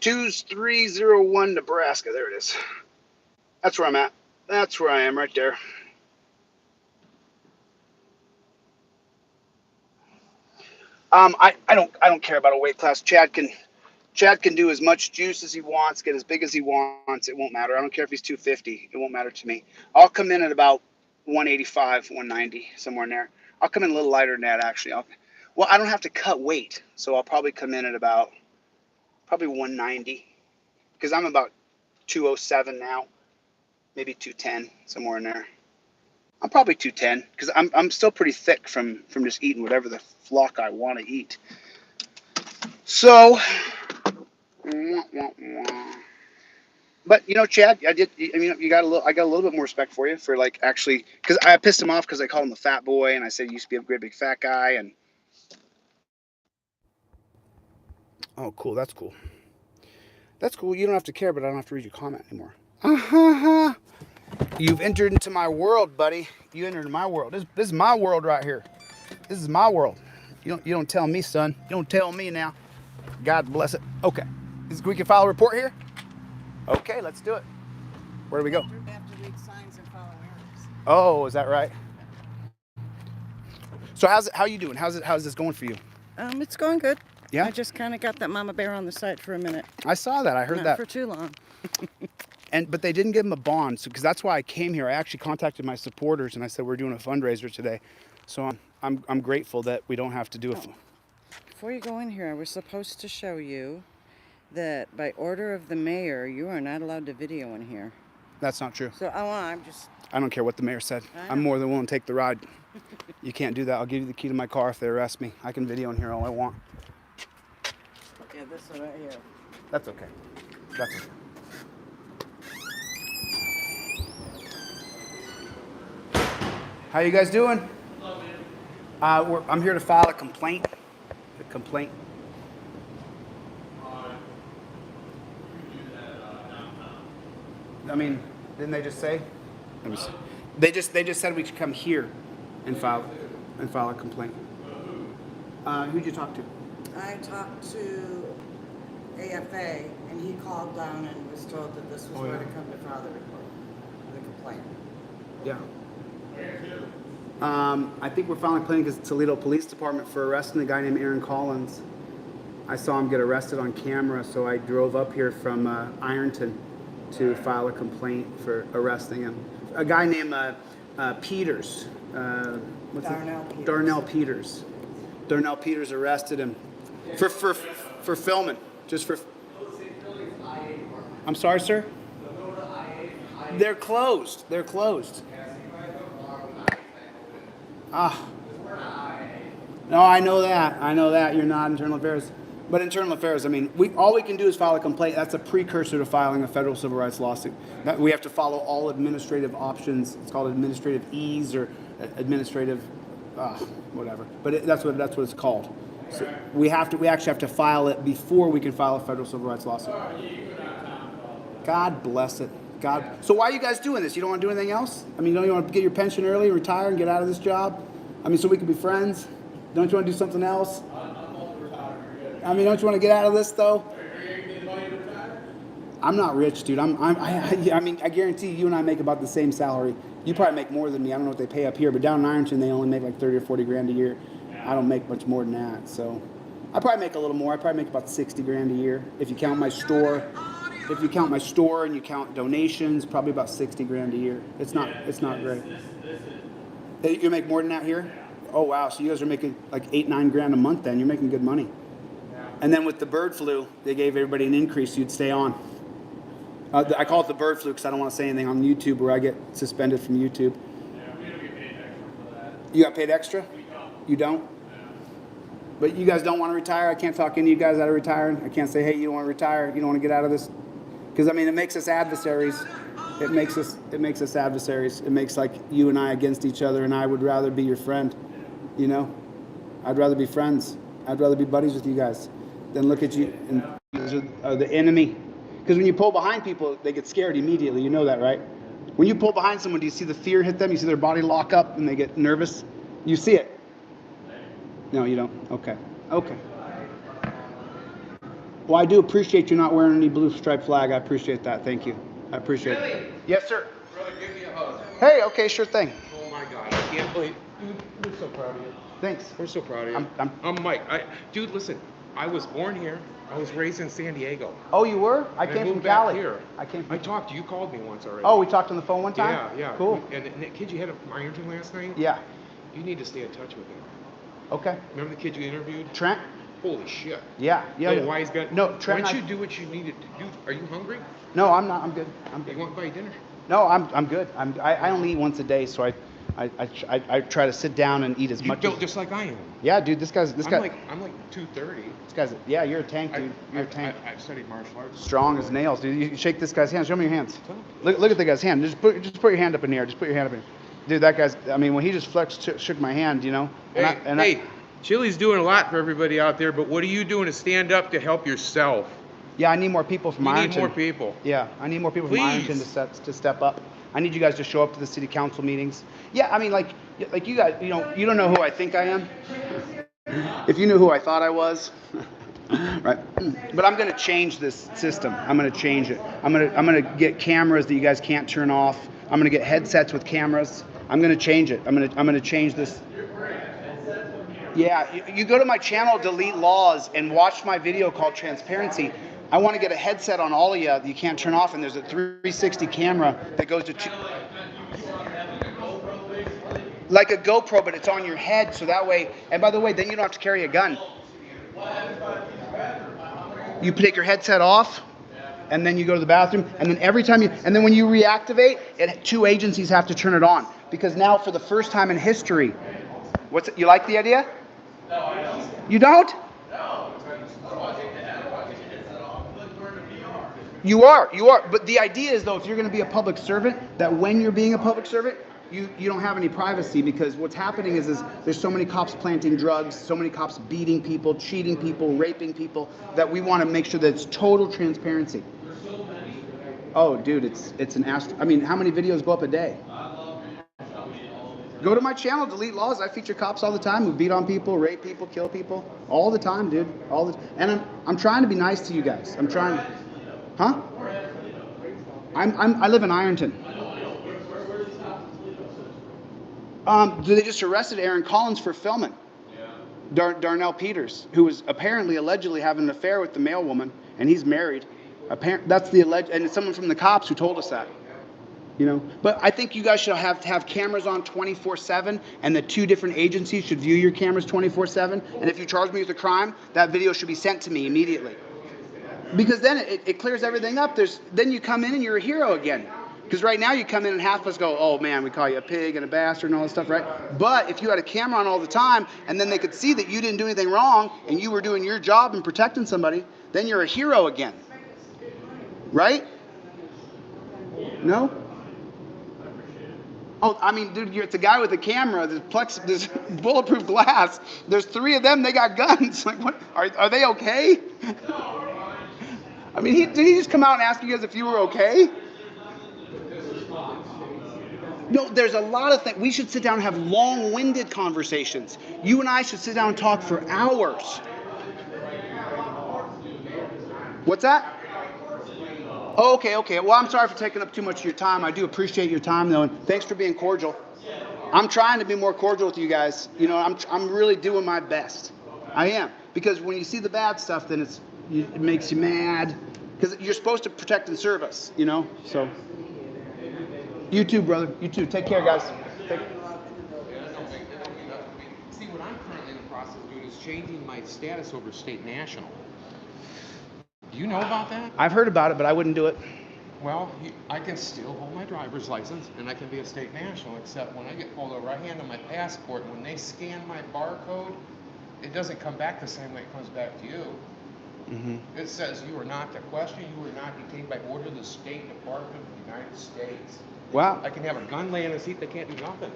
2301 Nebraska. There it is. That's where I'm at. That's where I am, right there. I don't care about a weight class. Chad can do as much juice as he wants, get as big as he wants. It won't matter. I don't care if he's 250. It won't matter to me. I'll come in at about 185, 190, somewhere in there. I'll come in a little lighter than that, actually. Well, I don't have to cut weight, so I'll probably come in at about 190, because I'm about 207 now, maybe 210, somewhere in there. I'm probably 210, because I'm still pretty thick from just eating whatever the flock I want to eat. So, but you know, Chad, I got a little bit more respect for you for like actually, because I pissed him off because I called him a fat boy, and I said he used to be a great big fat guy, and oh, cool, that's cool. That's cool. You don't have to care, but I don't have to read your comment anymore. You've entered into my world, buddy. You entered into my world. This is my world right here. This is my world. You don't tell me, son. You don't tell me now. God bless it. Okay. We can file a report here? Okay, let's do it. Where do we go? We have to read signs and follow arrows. Oh, is that right? So how you doing? How's this going for you? It's going good. Yeah? I just kind of got that mama bear on the side for a minute. I saw that. I heard Not that. for too long. But they didn't give him a bond, because that's why I came here. I actually contacted my supporters and I said we're doing a fundraiser today. So I'm grateful that we don't have to do it. Before you go in here, I was supposed to show you that by order of the mayor, you are not allowed to video in here. That's not true. So I'm just. I don't care what the mayor said. I I'm know. more than willing to take the ride. You can't do that. I'll give you the key to my car if they arrest me. I can video in here all I want. Yeah, this one right here. That's okay. That's okay. How you guys doing? I'm here to file a complaint. I mean, didn't they just say? Let me see. They just said we should come here and file a complaint. Who'd you talk to? I talked to AFA, and he called down and was told that this was where to come to file the report, the complaint. Yeah. I think we're filing claim against Toledo Police Department for arresting a guy named Aaron Collins. I saw him get arrested on camera, so I drove up here from Ironton to file a complaint for arresting him. A guy named Peters. Darnell Peters. Darnell Peters arrested him for filming, just for. I'm sorry, sir. They're closed. They're closed. Ah. No, I know that. I know that. You're not internal affairs. But internal affairs, I mean, all we can do is file a complaint. That's a precursor to filing a federal civil rights lawsuit. We have to follow all administrative options. It's called administrative ease or administrative, whatever. But that's what it's called. So we actually have to file it before we can file a federal civil rights lawsuit. God bless it. God. So why are you guys doing this? You don't want to do anything else? I mean, don't you want to get your pension early, retire, and get out of this job? I mean, so we can be friends? Don't you want to do something else? I mean, don't you want to get out of this though? I'm not rich, dude. I mean, I guarantee you and I make about the same salary. You probably make more than me. I don't know what they pay up here, but down in Ironton, they only make like 30 or 40 grand a year. I don't make much more than that. So I probably make a little more. I probably make about 60 grand a year. If you count my store, and you count donations, probably about 60 grand a year. It's not great. You make more than that here? Oh, wow. So you guys are making like 8-9 grand a month then. You're making good money. And then with the bird flu, they gave everybody an increase so you'd stay on. I call it the bird flu because I don't want to say anything on YouTube where I get suspended from YouTube. You got paid extra? You don't? But you guys don't want to retire? I can't talk any of you guys out of retiring? I can't say, hey, you don't want to retire? You don't want to get out of this? Because, I mean, it makes us adversaries. It makes us adversaries. It makes, like, you and I against each other, and I would rather be your friend, you know? I'd rather be friends. I'd rather be buddies with you guys than look at you and are the enemy. Because when you pull behind people, they get scared immediately. You know that, right? When you pull behind someone, do you see the fear hit them? You see their body lock up and they get nervous? You see it? No, you don't? Okay. Okay. Well, I do appreciate you not wearing any blue striped flag. I appreciate that. Thank you. I appreciate it. Yes, sir. Brother, give me a hug. Hey, okay, sure thing. Oh my God, I can't believe. Dude, we're so proud of you. Thanks. We're so proud of you. I'm Mike. Dude, listen. I was born here. I was raised in San Diego. Oh, you were? I came from moved back Cali. here. I talked to you. You called me once already. Oh, we talked on the phone one time? Yeah, yeah. Cool. And the kid you had from Ironton last night? Yeah. You need to stay in touch with him. Okay. Remember the kid you interviewed? Trent? Holy shit. Yeah. Little wise guy. No, Trent. Why don't you do what you needed to do? Are you hungry? No, I'm not. I'm good. You want to buy dinner? No, I'm good. I only eat once a day, so I try to sit down and eat as You much. built just like I am. Yeah, dude. This guy. I'm like 230. This guy's. Yeah, you're a tank, dude. You're a tank. I've studied martial arts. Strong as nails, dude. You shake this guy's hand. Show me your hands. Look at the guy's hand. Just put your hand up in the air. Just put your hand up in. Dude, that guy's. I mean, when he just shook my hand, you know. Hey, Chili's doing a lot for everybody out there, but what are you doing to stand up to help yourself? Yeah, I need more people from Ironton. You need more people. Yeah, I need more people from Ironton to step up. I need you guys to show up to the city council meetings. Yeah, I mean, like you guys, you know, you don't know who I think I am. If you knew who I thought I was, right? But I'm gonna change this system. I'm gonna change it. I'm gonna get cameras that you guys can't turn off. I'm gonna get headsets with cameras. I'm gonna change it. I'm gonna change this. Yeah, you go to my channel, Delete Laws, and watch my video called Transparency. I want to get a headset on all of you that you can't turn off, and there's a 360 camera that goes to like a GoPro, but it's on your head, so that way, and by the way, then you don't have to carry a gun. You take your headset off, and then you go to the bathroom, and then and then when you reactivate, two agencies have to turn it on, because now for the first time in history, you like the idea? No, I don't. You don't? No. You are. But the idea is, though, if you're going to be a public servant, that when you're being a public servant, you don't have any privacy, because what's happening is there's so many cops planting drugs, so many cops beating people, cheating people, raping people, that we want to make sure that it's total transparency. Oh, dude, it's an I mean, how many videos go up a day? Go to my channel, Delete Laws. I feature cops all the time who beat on people, rape people, kill people, all the time, dude. And I'm trying to be nice to you guys. I'm trying. Huh? I live in Ironton. They just arrested Aaron Collins for filming. Darnell Peters, who was apparently allegedly having an affair with the male woman, and he's married. That's the alleged, and it's someone from the cops who told us that. You know, but I think you guys should have cameras on 24/7, and the 2 different agencies should view your cameras 24/7. And if you charge me with a crime, that video should be sent to me immediately. Because then it clears everything up. Then you come in and you're a hero again. Because right now you come in and half of us go, oh man, we call you a pig and a bastard and all this stuff, right? But if you had a camera on all the time, and then they could see that you didn't do anything wrong, and you were doing your job and protecting somebody, then you're a hero again. Right? No? Oh, I mean, dude, it's a guy with a camera. There's bulletproof glass. There's 3 of them. They got guns. Like, what? Are they okay? I mean, did he just come out and ask you guys if you were okay? No, there's a lot of things. We should sit down and have long-winded conversations. You and I should sit down and talk for hours. What's that? Oh, okay. Well, I'm sorry for taking up too much of your time. I do appreciate your time, though, and thanks for being cordial. I'm trying to be more cordial with you guys. You know, I'm really doing my best. I am. Because when you see the bad stuff, then it makes you mad. Because you're supposed to protect and serve us, you know? So, you too, brother. You too. Take care, guys. See, what I'm currently in the process of doing is changing my status over state national. Do you know about that? I've heard about it, but I wouldn't do it. Well, I can still hold my driver's license, and I can be a state national, except when I get pulled over, I hand them my passport, and when they scan my barcode, it doesn't come back the same way it comes back to you. Mm-hmm. It says you are not to question, you are not detained by order of the State Department of the United States. Wow. I can have a gun lay in the seat, they can't do nothing.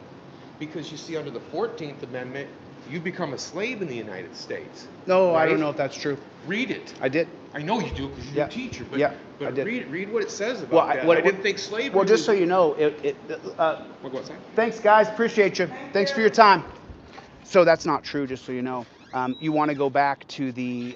Because you see, under the 14th Amendment, you become a slave in the United States. No, right? I don't know if that's true. Read it. I did. I know you do because you're a teacher, but, I did. Read what it says about that. I didn't think slavery Well, just was... so you know, What's that? thanks, guys. Appreciate you. Thanks for your time. So that's not true, just so you know. You want to go back to the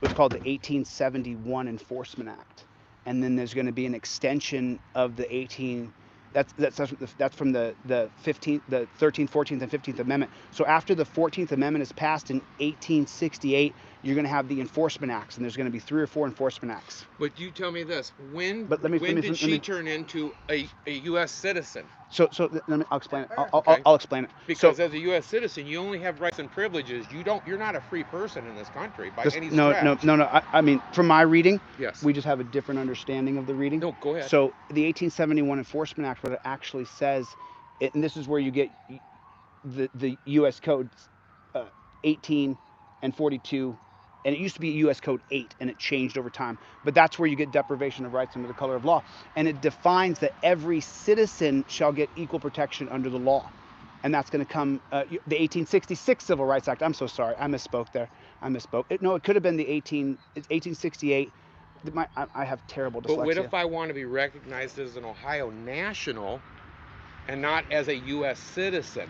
what's called the 1871 Enforcement Act, and then there's going to be an extension of the 18. That's from the 13th, 14th, and 15th Amendment. So after the 14th Amendment is passed in 1868, you're going to have the Enforcement Acts, and there's going to be 3 or 4 Enforcement Acts. But you tell me this: when Let did she me turn into a U.S. citizen? I'll explain it. Okay. I'll explain it. Because as a U.S. citizen, you only have rights and privileges. You're not a free person in this country by any stretch. No. I mean, from my reading, Yes. we just have a different understanding of the reading. No, go ahead. So the 1871 Enforcement Act, what it actually says, and this is where you get the U.S. codes 18 and 42. And it used to be U.S. Code 8, and it changed over time. But that's where you get deprivation of rights under the color of law. And it defines that every citizen shall get equal protection under the law. And that's going to come, the 1866 Civil Rights Act. I'm so sorry. I misspoke there. It could have been it's 1868. I have terrible dyslexia. But what if I want to be recognized as an Ohio national and not as a U.S. citizen?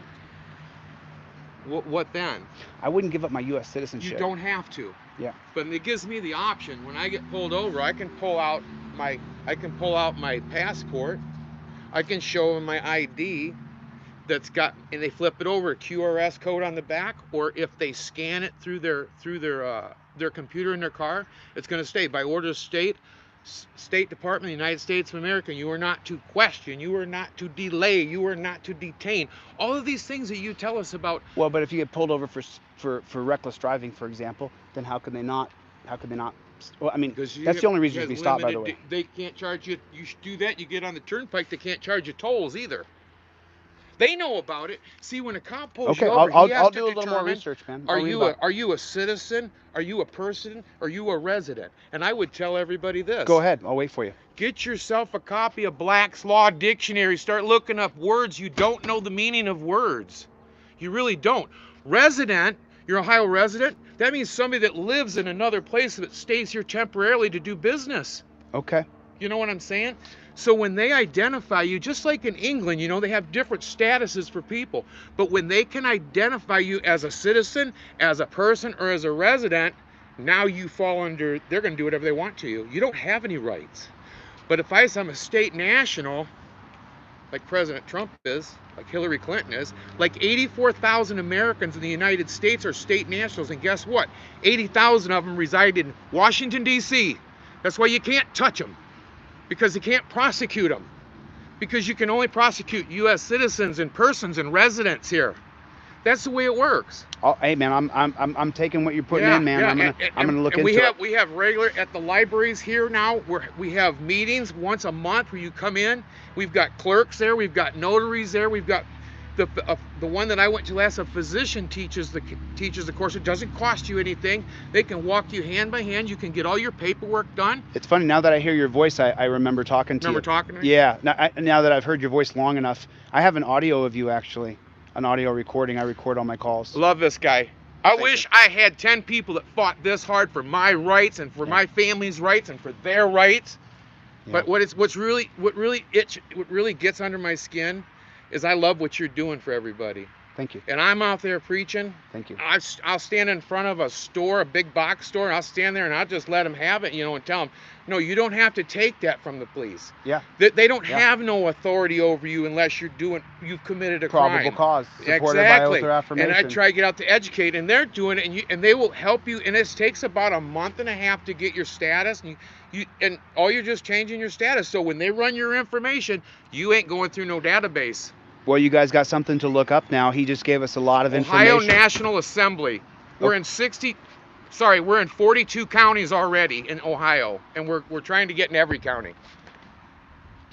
What then? I wouldn't give up my U.S. citizenship. You don't have to. Yeah. But it gives me the option. When I get pulled over, I can pull out my passport. I can show them my ID that's got, and they flip it over, a QRS code on the back, or if they scan it through their computer in their car, it's going to stay by order of State Department of the United States of America. You are not to question, you are not to delay, you are not to detain. All of these things that you tell us about. Well, but if you get pulled over for reckless driving, for example, then how could they not? Well, I mean, that's the only reason you should be stopped, by the way. They can't charge you. You should do that. You get on the turnpike. They can't charge you tolls either. They know about it. See, when a cop pulls you over, I'll do a little more research, man. Are you a citizen? Are you a person? Are you a resident? And I would tell everybody this. Go ahead. I'll wait for you. Get yourself a copy of Black's Law Dictionary. Start looking up words. You don't know the meaning of words. You really don't. Resident, you're an Ohio resident. That means somebody that lives in another place that stays here temporarily to do business. Okay. You know what I'm saying? So when they identify you, just like in England, they have different statuses for people. But when they can identify you as a citizen, as a person, or as a resident, now you fall under, they're going to do whatever they want to you. You don't have any rights. But if I'm a state national, like President Trump is, like Hillary Clinton is, like 84,000 Americans in the United States are state nationals, and guess what? 80,000 of them reside in Washington, D.C. That's why you can't touch them, because you can't prosecute them, because you can only prosecute U.S. citizens and persons and residents here. That's the way it works. Oh, hey man, I'm taking what you're putting in, man. I'm gonna look and into it. We have regular at the libraries here now, where we have meetings once a month where you come in. We've got clerks there, we've got notaries there, we've got the one that I went to last, a physician teaches the course. It doesn't cost you anything. They can walk you hand by hand. You can get all your paperwork done. It's funny, now that I hear your voice, I remember talking to you. Remember talking to me? Yeah. Now that I've heard your voice long enough, I have an audio of you actually, an audio recording. I record all my calls. Love this guy. I wish I had 10 people that fought this hard for my rights and for my family's rights and for their rights. Yeah. But what really gets under my skin is I love what you're doing for everybody. Thank you. And I'm out there preaching. Thank you. I'll stand in front of a store, a big box store, and I'll stand there and I'll just let them have it, and tell them, no, you don't have to take that from the police. Yeah. They don't have no authority over you unless you've committed a Probable crime. cause. Supported Exactly. by oath or affirmation. And I try to get out to educate, and they're doing it, and they will help you. And it takes about a month and a half to get your status, and all you're just changing your status. So when they run your information, you ain't going through no database. Well, you guys got something to look up now. He just gave us a lot of information. Ohio National Assembly. We're in 42 counties already in Ohio, and we're trying to get in every county.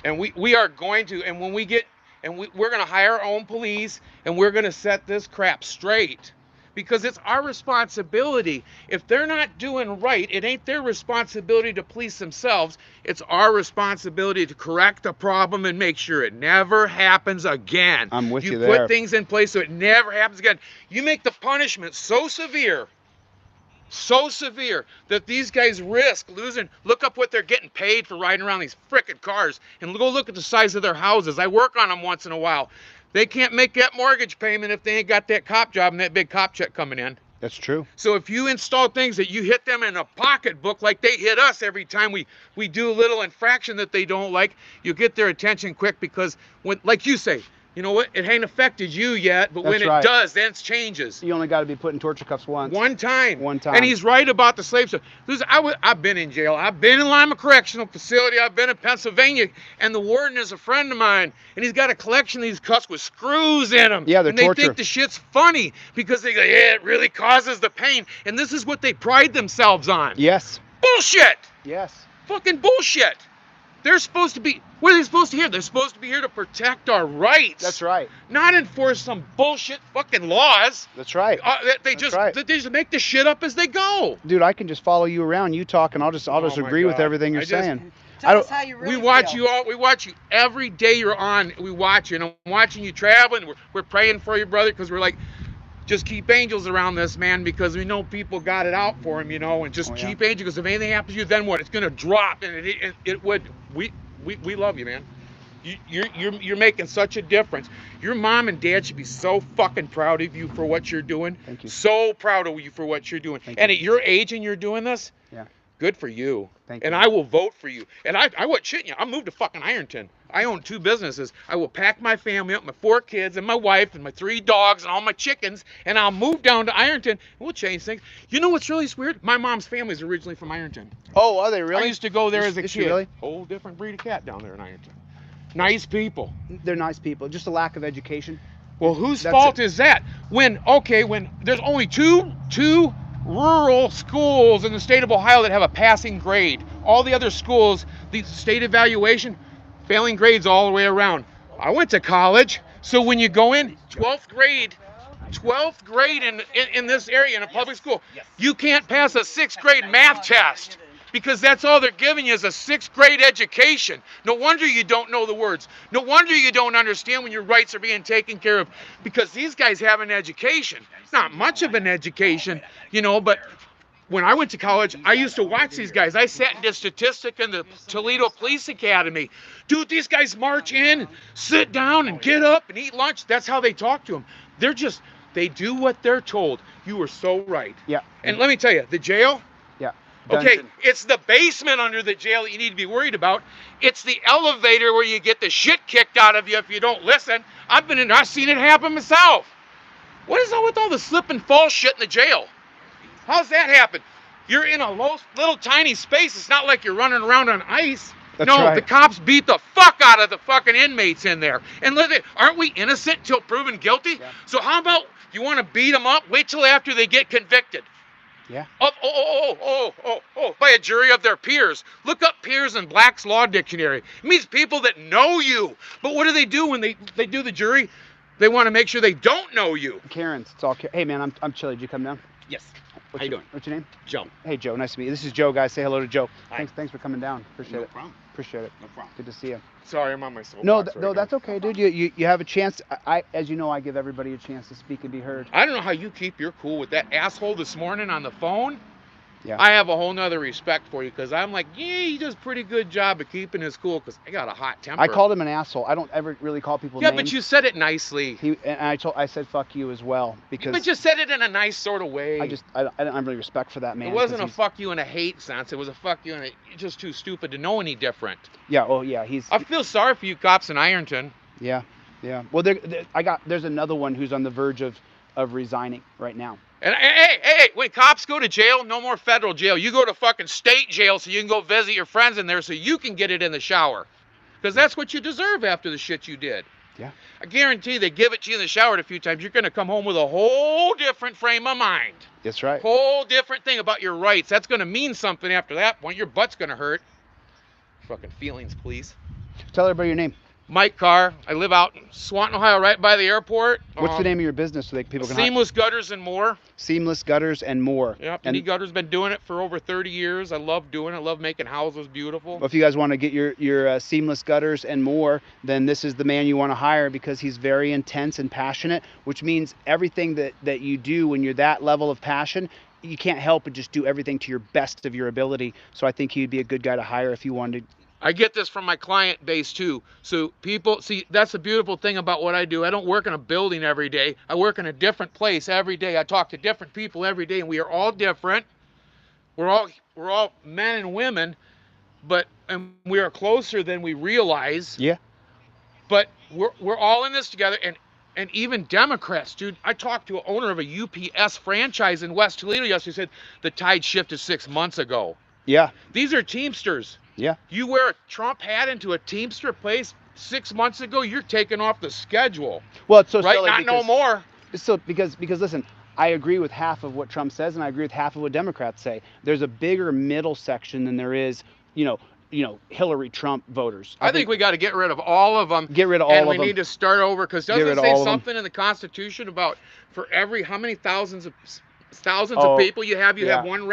And we are going to, and when we get, and we're going to hire our own police, and we're going to set this crap straight, because it's our responsibility. If they're not doing right, it ain't their responsibility to police themselves. It's our responsibility to correct the problem and make sure it never happens again. I'm with you You there. put things in place so it never happens again. You make the punishment so severe that these guys risk losing. Look up what they're getting paid for riding around these frickin' cars, and go look at the size of their houses. I work on them once in a while. They can't make that mortgage payment if they ain't got that cop job and that big cop check coming in. That's true. So if you install things that you hit them in a pocketbook like they hit us every time we do a little infraction that they don't like, you get their attention quick, because when, like you say, you know what, it ain't affected you yet, but when That's right. it does, then it changes. You only got to be put in torture cuffs once. One time. time. And he's right about the slave stuff. I've been in jail. I've been in Lima Correctional Facility. I've been in Pennsylvania. And the warden is a friend of mine. And he's got a collection of these cuffs with screws in them. Yeah, they're and they torture. think the shit's funny because they go, yeah, it really causes the pain. And this is what they pride themselves on. Yes. Bullshit. Yes. Fucking bullshit. They're supposed to be, what are they supposed to hear? They're supposed to be here to protect our rights. That's right. Not enforce some bullshit fucking laws. That's right. They That's right. just make the shit up as they go. Dude, I can just follow you around. You talk, and I'll just my agree with God. everything you're I just- saying. Tell us how you really We watch feel. you all. We watch you every day you're on. We watch you, and I'm watching you traveling. We're praying for you, brother, because we're like, just keep angels around this man, because we know people got it out for him, and just keep angels. Because if anything happens to you, then what? It's gonna drop, and it would. We love you, man. You're making such a difference. Your mom and dad should be so fucking proud of you for what you're doing. Thank you. So proud of you for what you're doing. Thank And you. at your age and you're doing this, Yeah. good for you. Thank And you. I will vote for you. And I wasn't shitting you. I moved to fucking Ironton. I own 2 businesses. I will pack my family up, my 4 kids and my wife and my 3 dogs and all my chickens, and I'll move down to Ironton, and we'll change things. You know what's really weird? My mom's family is originally from Ironton. Oh, are they really? I used to go there Is- as a is she kid. really? Whole different breed of cat down there in Ironton. Nice people. They're nice people. Just a lack of education. Well, whose That's fault it. is that? When there's only two rural schools in the state of Ohio that have a passing grade. All the other schools, the state evaluation, failing grades all the way around. I went to college, so when you go in 12th grade in this area in a public school, you can't pass a 6th grade math test. Because that's all they're giving you is a 6th grade education. No wonder you don't know the words. No wonder you don't understand when your rights are being taken care of. Because these guys have an education. Not much of an education, but when I went to college, I used to watch these guys. I sat and did statistics in the Toledo Police Academy. Dude, these guys march in, sit down, and get up and eat lunch. That's how they talk to them. They do what they're told. You were so right. Yeah. And let me tell you, the jail, Yeah. Okay, dungeon. it's the basement under the jail that you need to be worried about. It's the elevator where you get the shit kicked out of you if you don't listen. I've been in there, I've seen it happen myself. What is all with all the slip and fall shit in the jail? How's that happen? You're in a little tiny space. It's not like you're running around on ice. That's no, right. the cops beat the fuck out of the fucking inmates in there. And listen, aren't we innocent till proven guilty? Yeah. So how about you want to beat them up? Wait till after they get convicted. Yeah. By a jury of their peers. Look up peers in Black's Law Dictionary. It means people that know you. But what do they do when they do the jury? They want to make sure they don't know you. Karen's. It's all. Hey man, I'm Chili. Did you come down? Yes. What's How you your, doing? What's your name? Joe. Hey Joe, nice to meet you. This is Joe, guys. Say hello to Joe. Hi. Thanks for coming down. Appreciate No it. problem. Appreciate it. No problem. Good to see you. Sorry, I'm on my soapbox. No, right no, now. that's okay, dude. You have a chance. As you know, I give everybody a chance to speak and be heard. I don't know how you keep your cool with that asshole this morning on the phone. Yeah. I have a whole nother respect for you because I'm like, yeah, he does a pretty good job of keeping his cool because I got a hot temper. I called him an asshole. I don't ever really call people Yeah, names. but you said it nicely. I said fuck you as well because But you said it in a nice sort of way. I don't have really respect for that man. It wasn't 'cause a fuck you in a hate sense. It was a fuck you in a you're just too stupid to know any different. Yeah. Oh yeah. I feel sorry for you cops in Ironton. Yeah. Well, there's another one who's on the verge of resigning right now. And hey, when cops go to jail, no more federal jail. You go to fucking state jail so you can go visit your friends in there so you can get it in the shower. Because that's what you deserve after the shit you did. Yeah. I guarantee they give it to you in the shower a few times. You're going to come home with a whole different frame of mind. That's right. Whole different thing about your rights. That's going to mean something after that point. Your butt's going to hurt. Fucking feelings, please. Tell everybody your name. Mike Carr. I live out in Swanton, Ohio, right by the airport. What's the name of your business so that people can Seamless Gutters and More. Seamless Gutters and More. Yep, And Denny Gutter's been doing it for over 30 years. I love doing it. I love making houses beautiful. if you guys want to get your Seamless Gutters and More, then this is the man you want to hire because he's very intense and passionate, which means everything that you do when you're that level of passion, you can't help but just do everything to your best of your ability. So I think he'd be a good guy to hire if you wanted. I get this from my client base too. So people, see, that's the beautiful thing about what I do. I don't work in a building every day. I work in a different place every day. I talk to different people every day, and we are all different. We're all men and women, and we are closer than we realize. Yeah. But we're all in this together, and even Democrats, dude. I talked to an owner of a UPS franchise in West Toledo yesterday. He said the tide shifted 6 months ago. Yeah. These are Teamsters. Yeah. You wear a Trump hat into a Teamster place 6 months ago, you're taken off the schedule. Well, it's so right? silly Not no more. So because listen, I agree with half of what Trump says, and I agree with half of what Democrats say. There's a bigger middle section than there is, Hillary Trump voters. I think we got to get rid of all of them. Get rid of all of them. And we need to start over because Get doesn't rid it of say all of them. something in the Constitution about for every how many thousands of Oh, of people you have yeah. one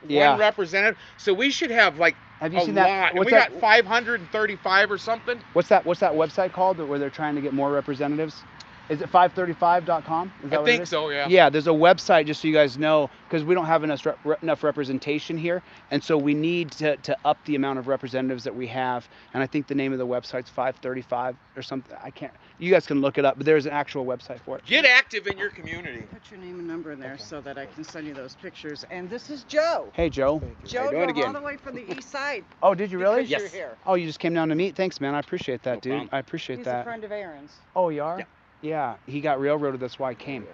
Yeah. representative. So we should have like Have you a seen lot. that? And What's we that? got 535 or something. What's that website called where they're trying to get more representatives? Is it 535.com? Is that I what it think is? so, yeah. Yeah, there's a website, just so you guys know, because we don't have enough representation here, and so we need to up the amount of representatives that we have. And I think the name of the website's 535 or something. I can't. You guys can look it up, but there's an actual website for it. Get active in your community. Put your name and number in there so that I can send you those pictures. And this is Joe. Hey, Joe. Joe doing drove all again? the way from the east side. Oh, did you really? because you're Yes. here. Oh, you just came down to meet. Thanks, man. I appreciate that, No dude. problem. I appreciate He's a that. friend of Aaron's. Oh, you are? Yeah. Yeah, he got railroaded. That's why I came.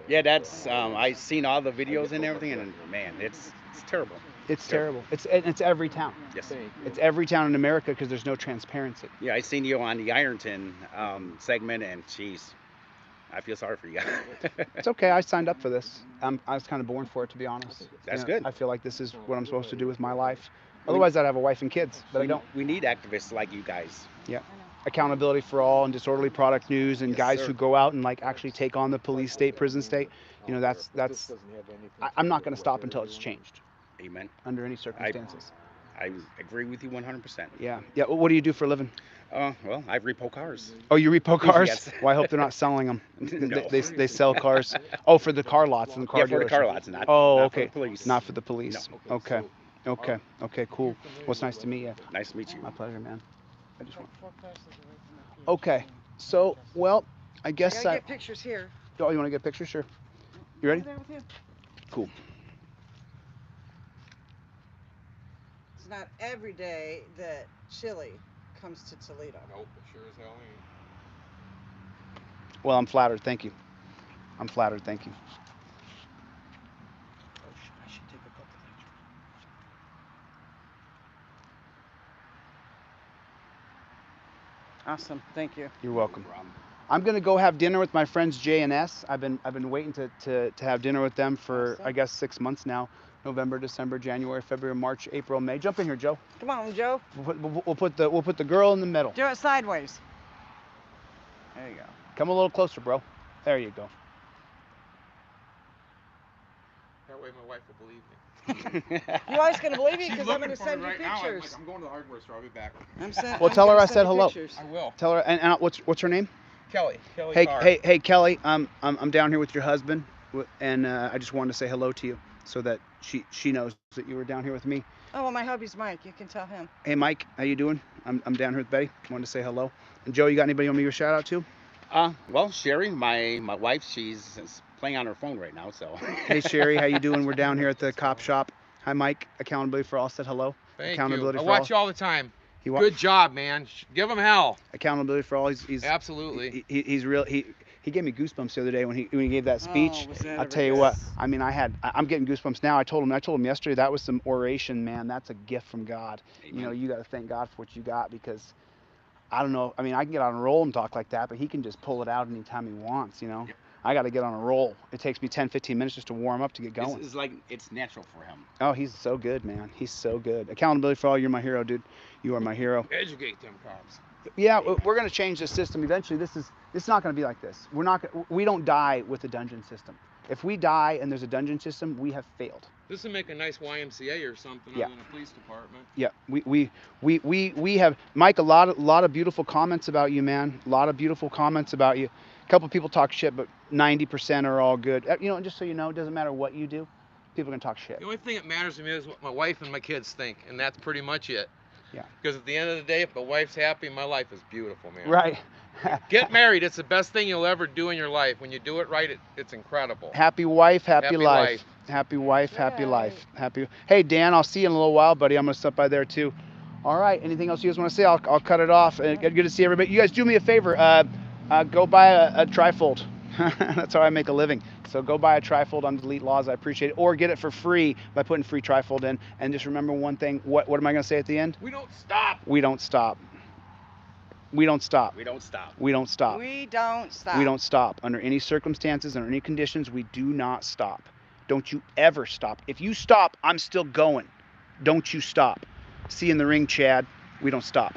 Yeah, that's I seen all the videos and everything, and man, it's terrible. It's terrible. It's every town. Yes. It's every town in America because there's no transparency. Yeah, I seen you on the Ironton segment, and jeez, I feel sorry for you. It's okay. I signed up for this. I was kind of born for it, to be honest. That's good. I feel like this is what I'm supposed to do with my life. Otherwise, I'd have a wife and kids, but I don't. We need activists like you guys. Yeah. Accountability for all and disorderly product news and Yes, guys sir. who go out and like actually take on the police state, prison state. That's. I'm not going to stop until it's changed Amen. under any circumstances. I agree with you 100%. Yeah. Yeah. What do you do for a living? Well, I repo cars. Oh, you repo cars? Yes. Well, I hope they're not selling them. No. They sell cars. Oh, for the car lots and the car Yeah, for the car dealership. lots, not, Oh, not okay. for the police. Not for the police. No. Okay. Okay, cool. Well, it's nice to meet you. Nice to meet you. My pleasure, man. I just want. Okay. So, well, I I guess gotta get pictures here. Oh, you want to get a picture? Sure. You ready? Over there with you. Cool. It's not every day that chili comes to Toledo. Nope, it sure as hell ain't. Well, I'm flattered. Thank you. I'm flattered. Thank you. Oh, I should take a couple pictures. Awesome. Thank you. You're welcome. No problem. I'm gonna go have dinner with my friends J and S. I've been waiting to have dinner with them for Awesome. I guess 6 months now. November, December, January, February, March, April, May. Jump in here, Joe. Come on, Joe. We'll put the girl in the middle. Do it sideways. There you go. Come a little closer, bro. There you go. That way my wife will believe me. You always gonna believe me She's because I'm looking gonna for me send you right now. I'm, pictures. like, I'm going to the hardware store. I'll be back. Well, tell her I said hello. I will. Tell her. And what's her name? Kelly. Kelly Hey, Carr. hey, Kelly. I'm down here with your husband, and I just wanted to say hello to you, so that she knows that you were down here with me. Oh well, my hubby's Mike. You can tell him. Hey, Mike, how you doing? I'm down here with Betty. Wanted to say hello. And Joe, you got anybody you want me to give a shout out to? Well, Sherry, my wife, she's playing on her phone right now, so. Hey, Sherry, how you doing? We're down here at the cop shop. Hi, Mike. Accountability for All said hello. Thank you. Accountability I for watch all. you all the time. He wa- Good job, man. Give him hell. Accountability for all. He's Absolutely. he's real. He gave me goosebumps the other day when he gave that speech. Oh, was that I'll a tell you big- what. I mean, I'm getting goosebumps now. I told him yesterday that was some oration, man. That's a gift from God. You know, Amen. you got to thank God for what you got, because I don't know. I mean, I can get on a roll and talk like that, but he can just pull it out anytime he wants. You know. Yep. I got to get on a roll. It takes me 10, 15 minutes just to warm up to get going. It's like it's natural for him. Oh, he's so good, man. He's so good. Accountability for all. You're my hero, dude. You are my hero. Educate them cops. Yeah, we're gonna change the system eventually. It's not gonna be like this. We don't die with the dungeon system. If we die and there's a dungeon system, we have failed. This would make a nice YMCA or something Yeah. other than a police department. Yeah, we have, Mike, a lot of beautiful comments about you, man. A lot of beautiful comments about you. A couple people talk shit, but 90% are all good. You know, just so you know, it doesn't matter what you do, people are gonna talk shit. The only thing that matters to me is what my wife and my kids think, and that's pretty much it. Yeah. Because at the end of the day, if my wife's happy, my life is beautiful, man. Right. Get married. It's the best thing you'll ever do in your life. When you do it right, it's incredible. Happy wife, happy, Happy life. life. Happy wife, happy Right. life. Happy. Hey, Dan, I'll see you in a little while, buddy. I'm gonna stop by there too. All right. Anything else you guys want to say? I'll cut it off. Good to see everybody. You guys do me a favor. Go buy a trifold. That's how I make a living. So go buy a trifold on Delete Laws. I appreciate it. Or get it for free by putting free trifold in. And just remember one thing. What am I gonna say at the end? We don't stop. We don't stop. We don't stop. We don't stop. We don't stop. We don't stop. We don't stop. Under any circumstances, under any conditions, we do not stop. Don't you ever stop. If you stop, I'm still going. Don't you stop. See you in the ring, Chad. We don't stop.